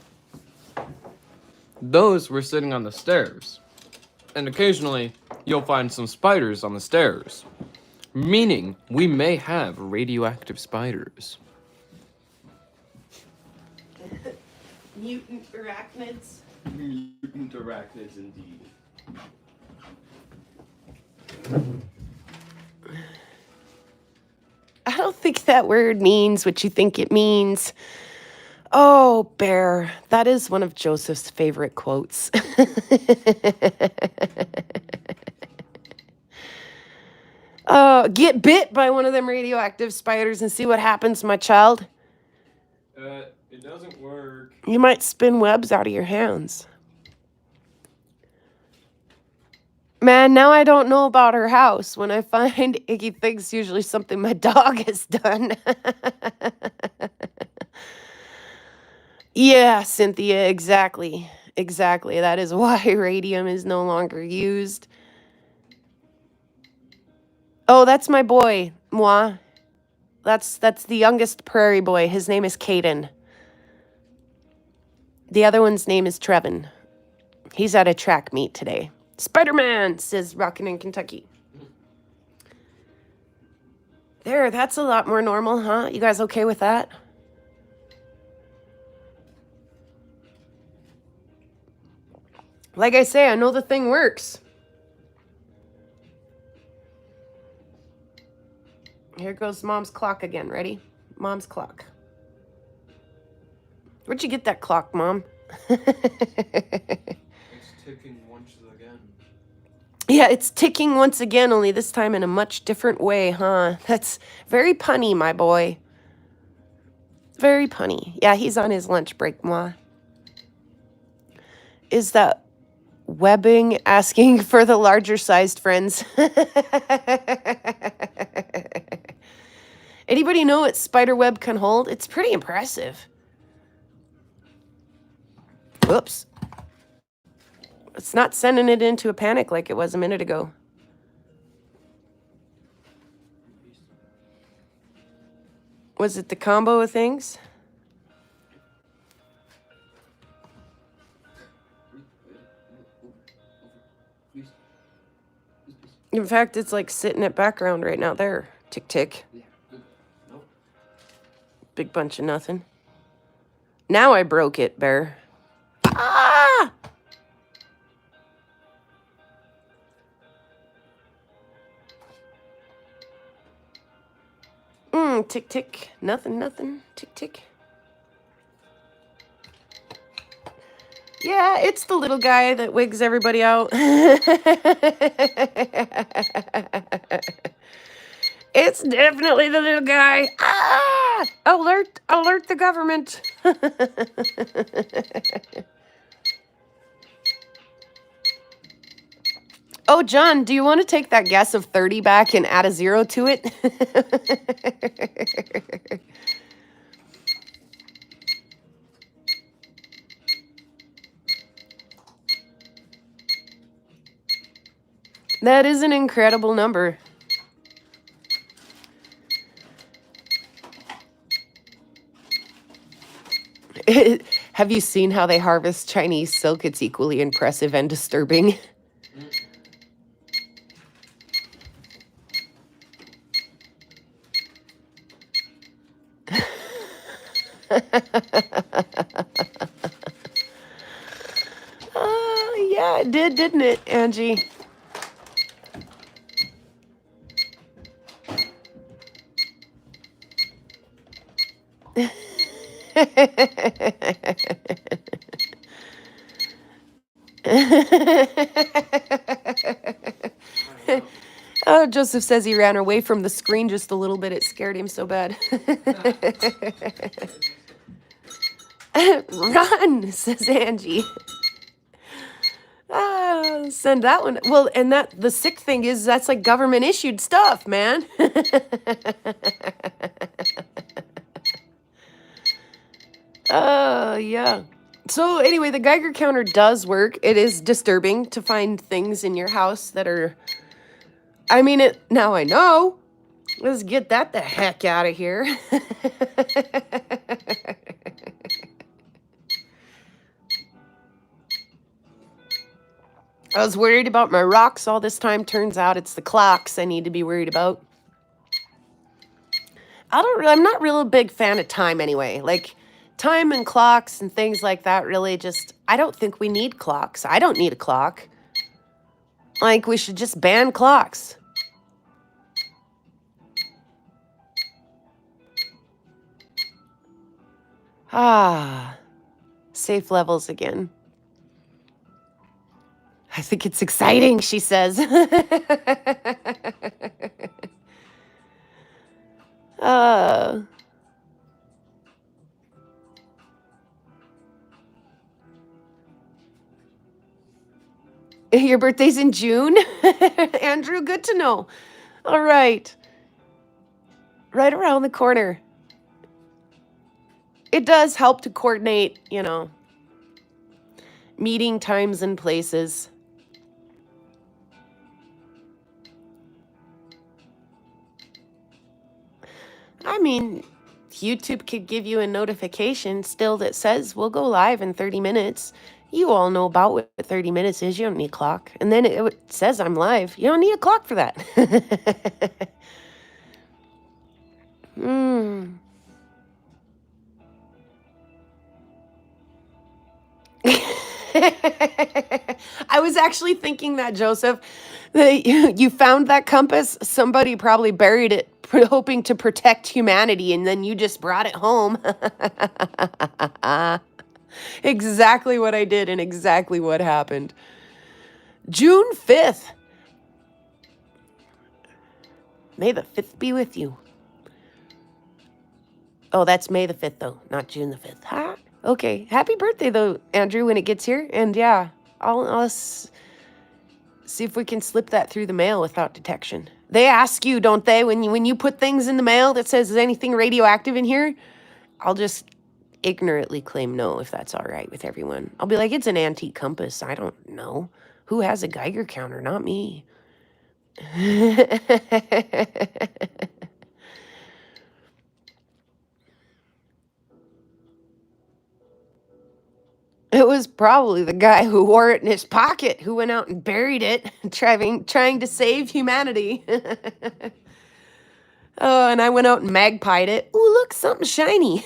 Those were sitting on the stairs. And occasionally, you'll find some spiders on the stairs. Meaning, we may have radioactive spiders. Mutant arachnids. Mutant arachnids, indeed. I don't think that word means what you think it means. Oh, Bear, that is one of Joseph's favorite quotes. Get bit by one of them radioactive spiders and see what happens, my child. It doesn't work. You might spin webs out of your hands. Man, now I don't know about her house. When I find icky things, usually something my dog has done. Yeah, Cynthia, exactly. Exactly. That is why radium is no longer used. Oh, that's my boy, Moi. That's the youngest prairie boy. His name is Caden. The other one's name is Trevin. He's at a track meet today. Spider-Man, says Rockin' in Kentucky. There, that's a lot more normal, huh? You guys okay with that? Like I say, I know the thing works. Here goes Mom's clock again. Ready? Mom's clock. Where'd you get that clock, Mom? It's ticking once again. Yeah, it's ticking once again, only this time in a much different way, huh? That's very punny, my boy. Very punny. Yeah, he's on his lunch break, Moi. Is that webbing asking for the larger sized friends? Anybody know what spider web can hold? It's pretty impressive. Whoops. It's not sending it into a panic like it was a minute ago. Was it the combo of things? In fact, it's like sitting at background right now. There. Tick, tick. Big bunch of nothing. Now I broke it, Bear. Ah! Tick, tick. Nothing, nothing. Tick, tick. Yeah, it's the little guy that wigs everybody out. It's definitely the little guy. Ah! Alert, alert the government. Oh, John, do you want to take that guess of 30 back and add a 0 to it? That is an incredible number. Have you seen how they harvest Chinese silk? It's equally impressive and disturbing. Yeah, it did, didn't it, Angie? Oh, Joseph says he ran away from the screen just a little bit. It scared him so bad. Run, says Angie. Send that one. Well, and that the sick thing is that's like government issued stuff, man. Yeah. So anyway, the Geiger counter does work. It is disturbing to find things in your house that are, I mean, it. Now I know. Let's get that the heck out of here. I was worried about my rocks all this time. Turns out it's the clocks I need to be worried about. I'm not really a big fan of time anyway. Like time and clocks and things like that really just, I don't think we need clocks. I don't need a clock. Like we should just ban clocks. Safe levels again. I think it's exciting, she says. Your birthday's in June? Andrew, good to know. All right. Right around the corner. It does help to coordinate, you know. Meeting times and places. I mean, YouTube could give you a notification still that says we'll go live in 30 minutes. You all know about what 30 minutes is. You don't need a clock. And then it says I'm live. You don't need a clock for that. I was actually thinking that, Joseph, that you found that compass. Somebody probably buried it, hoping to protect humanity, and then you just brought it home. Exactly what I did and exactly what happened. June 5th. May the 5th be with you. Oh, that's May the 5th, though, not June the 5th. Ha! Okay. Happy birthday, though, Andrew, when it gets here. And yeah, I'll see if we can slip that through the mail without detection. They ask you, don't they, when you put things in the mail that says, is anything radioactive in here? I'll just ignorantly claim no, if that's all right with everyone. I'll be like, it's an antique compass. I don't know. Who has a Geiger counter? Not me. It was probably the guy who wore it in his pocket who went out and buried it, trying to save humanity. Oh, and I went out and magpied it. Ooh, look, something shiny.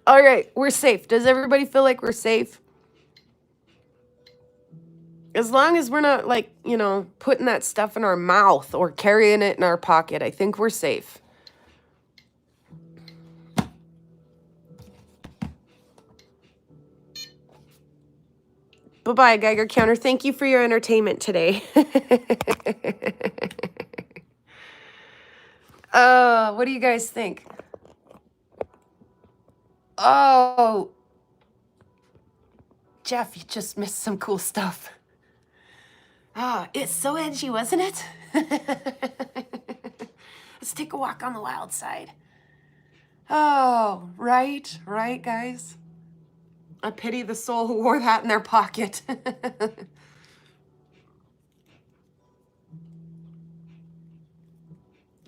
All right, we're safe. Does everybody feel like we're safe? As long as we're not, like, putting that stuff in our mouth or carrying it in our pocket, I think we're safe. Bye-bye, Geiger Counter. Thank you for your entertainment today. What do you guys think? Oh, Jeff, you just missed some cool stuff. Ah, it's so edgy, wasn't it? Let's take a walk on the wild side. Oh, right, guys. I pity the soul who wore that in their pocket.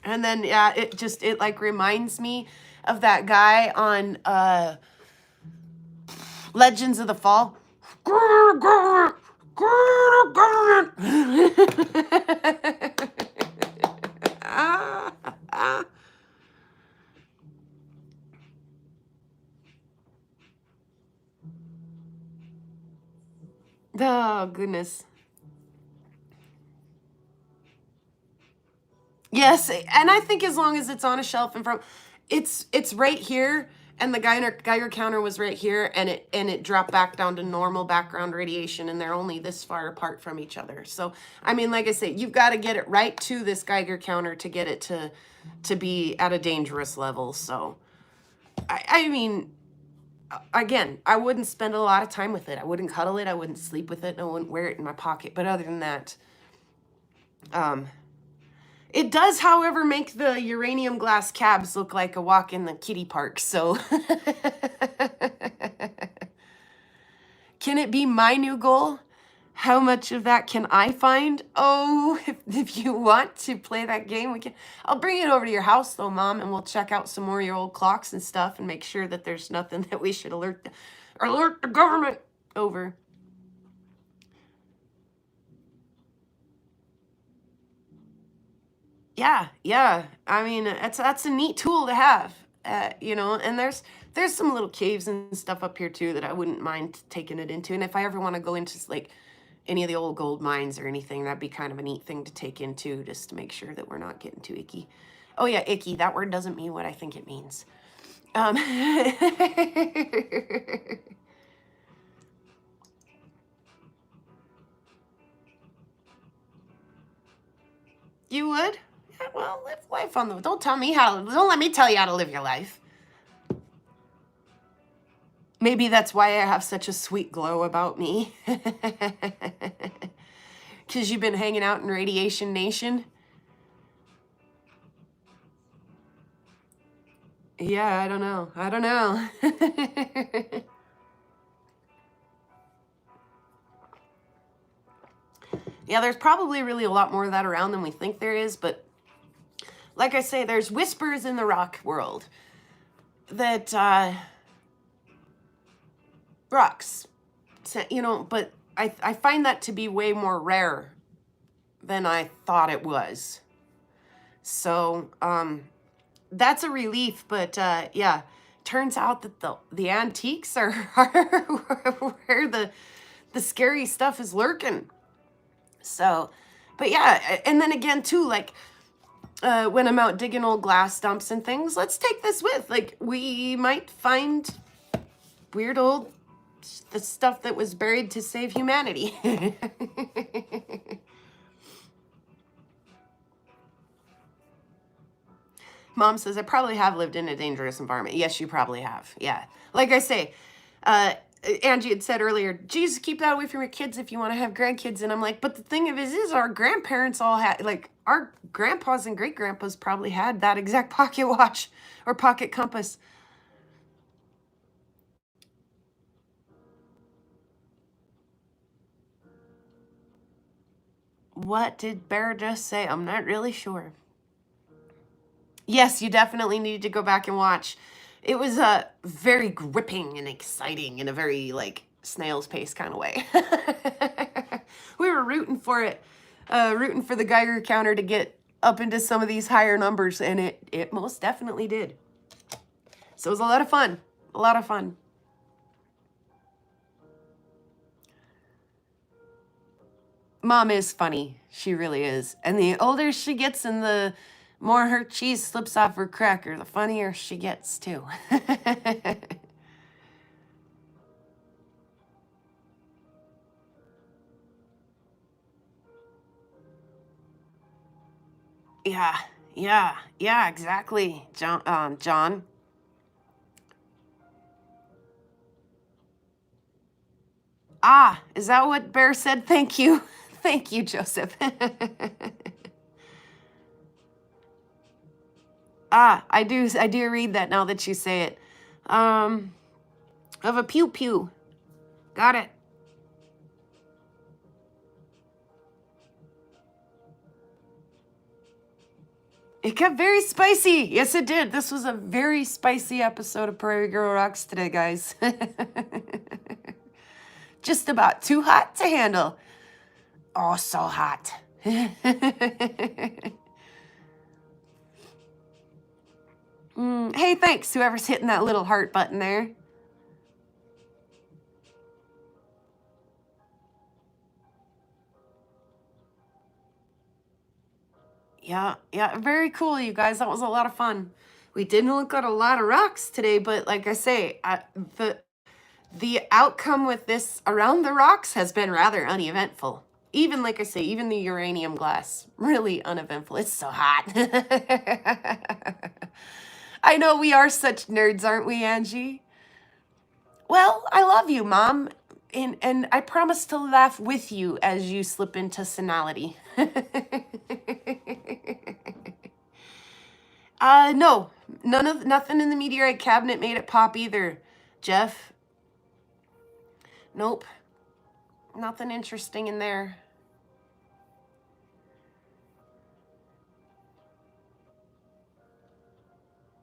And then, yeah, it like reminds me of that guy on Legends of the Fall. Oh, goodness. Yes, and I think as long as it's on a shelf in front, it's right here, and the Geiger counter was right here, and it dropped back down to normal background radiation, and they're only this far apart from each other. So, I mean, like I say, you've got to get it right to this Geiger counter to get it to be at a dangerous level. So, I mean, again, I wouldn't spend a lot of time with it. I wouldn't cuddle it. I wouldn't sleep with it. I wouldn't wear it in my pocket. But other than that, it does, however, make the uranium glass cabs look like a walk in the kiddie park, so. Can it be my new goal? How much of that can I find? Oh, if you want to play that game, we can. I'll bring it over to your house, though, Mom, and we'll check out some more of your old clocks and stuff and make sure that there's nothing that we should alert the government over. Yeah. I mean, that's a neat tool to have, and there's some little caves and stuff up here too that I wouldn't mind taking it into. And if I ever want to go into like any of the old gold mines or anything, that'd be kind of a neat thing to take into just to make sure that we're not getting too icky. Oh yeah, icky. That word doesn't mean what I think it means. You would? Yeah, well, live life on the. Don't let me tell you how to live your life. Maybe that's why I have such a sweet glow about me. Because you've been hanging out in Radiation Nation. Yeah, I don't know. I don't know. Yeah, there's probably really a lot more of that around than we think there is, but like I say, there's whispers in the rock world that rocks, you know, but I find that to be way more rare than I thought it was. So that's a relief, but yeah, turns out that the antiques are where the scary stuff is lurking. So, but yeah, and then again too, like when I'm out digging old glass dumps and things, let's take this with. Like, we might find weird old the stuff that was buried to save humanity. Mom says, I probably have lived in a dangerous environment. Yes, you probably have. Yeah. Like I say, Angie had said earlier, geez, keep that away from your kids if you want to have grandkids. And I'm like, but the thing of it is our grandparents all had, like, our grandpas and great grandpas probably had that exact pocket watch or pocket compass. What did Bear just say? I'm not really sure. Yes, you definitely need to go back and watch. It was very gripping and exciting in a very, like, snail's pace kind of way. We were rooting for it, rooting for the Geiger counter to get up into some of these higher numbers, and it most definitely did. So it was a lot of fun. A lot of fun. Mom is funny. She really is. And the older she gets and the more her cheese slips off her cracker, the funnier she gets, too. Yeah, yeah, exactly, John. Ah, is that what Bear said? Thank you. Thank you, Joseph. Ah, I do read that now that you say it. Of a pew pew. Got it. It got very spicy. Yes, it did. This was a very spicy episode of Prairie Girl Rocks today, guys. Just about too hot to handle. Oh, so hot. Hey, thanks, whoever's hitting that little heart button there. Yeah, very cool, you guys. That was a lot of fun. We didn't look at a lot of rocks today, but like I say, the outcome with this around the rocks has been rather uneventful. Even, like I say, even the uranium glass, really uneventful. It's so hot. I know we are such nerds, aren't we, Angie? Well, I love you, Mom. And I promise to laugh with you as you slip into senility. No. Nothing in the meteorite cabinet made it pop either, Jeff. Nope. Nothing interesting in there.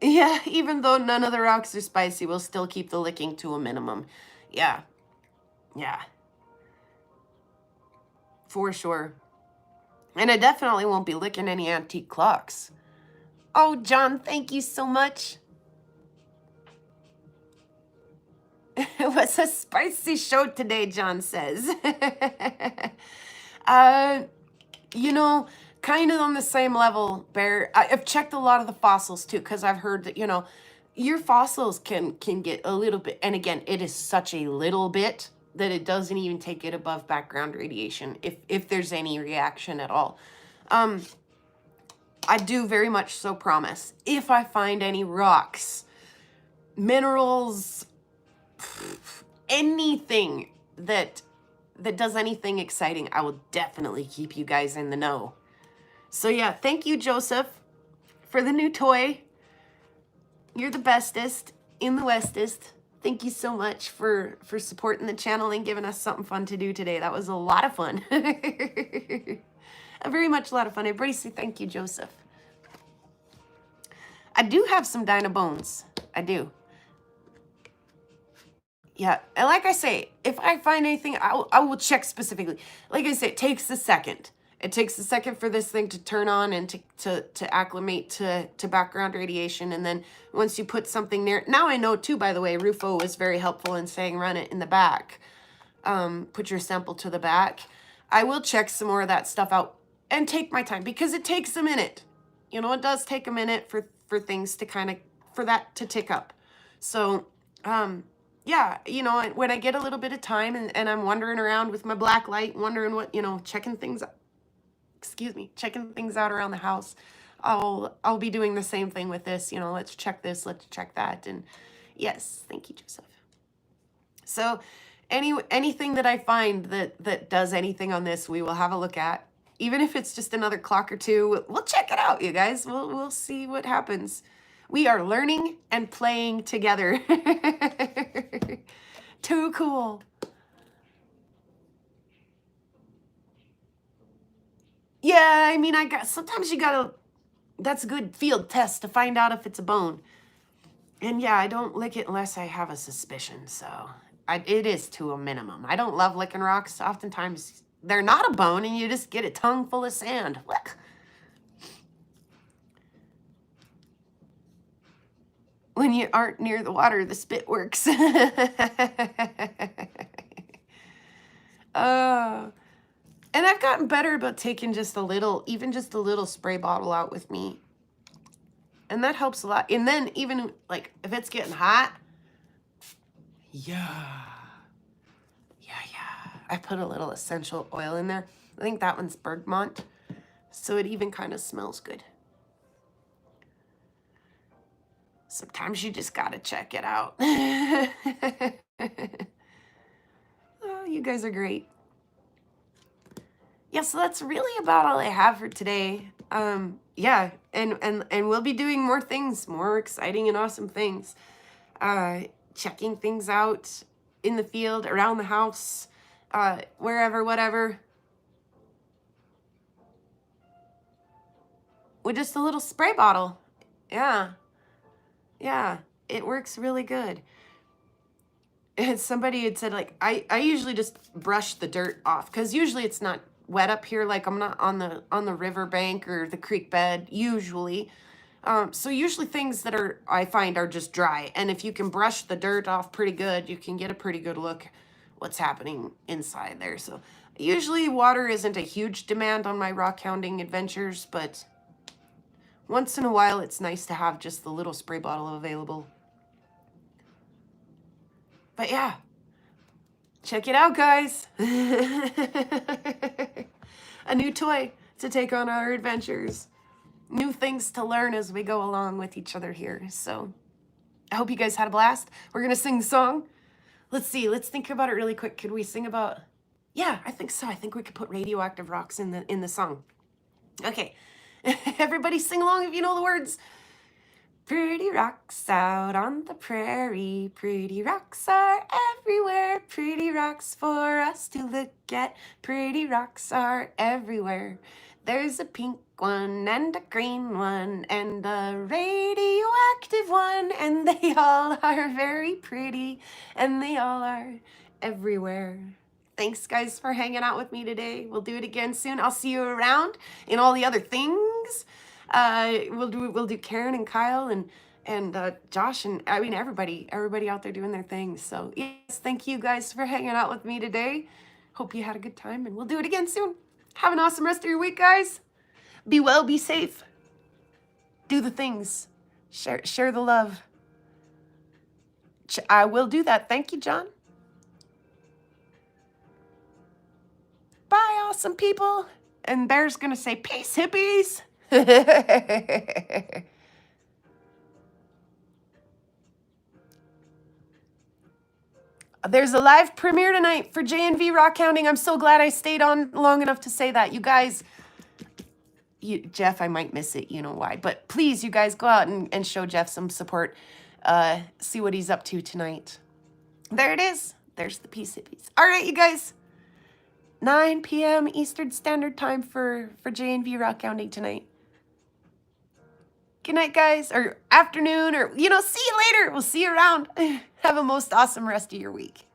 Yeah, even though none of the rocks are spicy, we'll still keep the licking to a minimum. Yeah. For sure. And I definitely won't be licking any antique clocks. Oh, John, thank you so much. It was a spicy show today, John says. You know, kind of on the same level, Bear. I've checked a lot of the fossils too, because I've heard that, your fossils can get a little bit, and again, it is such a little bit that it doesn't even take it above background radiation, if there's any reaction at all. I do very much so promise, if I find any rocks, minerals, anything that does anything exciting, I will definitely keep you guys in the know. So yeah, thank you, Joseph, for the new toy. You're the bestest in the westest. Thank you so much for supporting the channel and giving us something fun to do today. That was a lot of fun. Very much a lot of fun. Everybody say thank you, Joseph. I do have some Dyna bones. I do. Yeah, and like I say, if I find anything, I will check specifically. Like I say, it takes a second. It takes a second for this thing to turn on and to acclimate to background radiation. And then once you put something near, now I know too, by the way, Rufo was very helpful in saying run it in the back. Put your sample to the back. I will check some more of that stuff out and take my time because it takes a minute. You know, it does take a minute for things to kind of, for that to tick up. So, yeah, you know, when I get a little bit of time and I'm wandering around with my black light, wondering what, you know, checking things out around the house, I'll be doing the same thing with this, you know, let's check this, let's check that. And yes, thank you, Joseph. So anything that I find that does anything on this, we will have a look at. Even if it's just another clock or two, we'll check it out, you guys. We'll see what happens. We are learning and playing together. Too cool. Yeah, I mean, sometimes you gotta, that's a good field test to find out if it's a bone. And yeah, I don't lick it unless I have a suspicion, so it is to a minimum. I don't love licking rocks. Oftentimes, they're not a bone and you just get a tongue full of sand. Look. When you aren't near the water, the spit works. And I've gotten better about taking just a little, even just a little spray bottle out with me. And that helps a lot. And then even like if it's getting hot, yeah. I put a little essential oil in there. I think that one's bergamot. So it even kind of smells good. Sometimes you just gotta check it out. Oh, you guys are great. Yeah, so that's really about all I have for today. Yeah, and we'll be doing more things, more exciting and awesome things. Checking things out in the field, around the house, wherever, whatever. With just a little spray bottle. Yeah, it works really good. And somebody had said, like, I usually just brush the dirt off because usually it's not wet up here. Like I'm not on the river bank or the creek bed usually. So usually things that I find are just dry. And if you can brush the dirt off pretty good, you can get a pretty good look what's happening inside there. So usually water isn't a huge demand on my rock hounding adventures, but once in a while it's nice to have just the little spray bottle available. But yeah, check it out, guys. A new toy to take on our adventures. New things to learn as we go along with each other here. So I hope you guys had a blast. We're going to sing the song. Let's see. Let's think about it really quick. Could we sing about... Yeah, I think so. I think we could put Radioactive Rocks in the song. Okay. Everybody sing along if you know the words. Pretty rocks out on the prairie, pretty rocks are everywhere, pretty rocks for us to look at, pretty rocks are everywhere. There's a pink one and a green one and a radioactive one, and they all are very pretty, and they all are everywhere. Thanks, guys, for hanging out with me today. We'll do it again soon. I'll see you around in all the other things. We'll do Karen and Kyle and Josh and I mean everybody out there doing their things. So yes, thank you guys for hanging out with me today. Hope you had a good time, and we'll do it again soon. Have an awesome rest of your week, guys. Be well, be safe. Do the things. Share the love. I will do that. Thank you, John. Bye, awesome people. And Bear's gonna say, peace, hippies. There's a live premiere tonight for J&V Rock Hounding. I'm so glad I stayed on long enough to say that. You guys, Jeff, I might miss it. You know why. But please, you guys, go out and show Jeff some support. See what he's up to tonight. There it is. There's the peace hippies. All right, you guys. 9 p.m. Eastern Standard Time for J&V Rock Hounding tonight. Good night, guys. Or afternoon, or, see you later. We'll see you around. Have a most awesome rest of your week.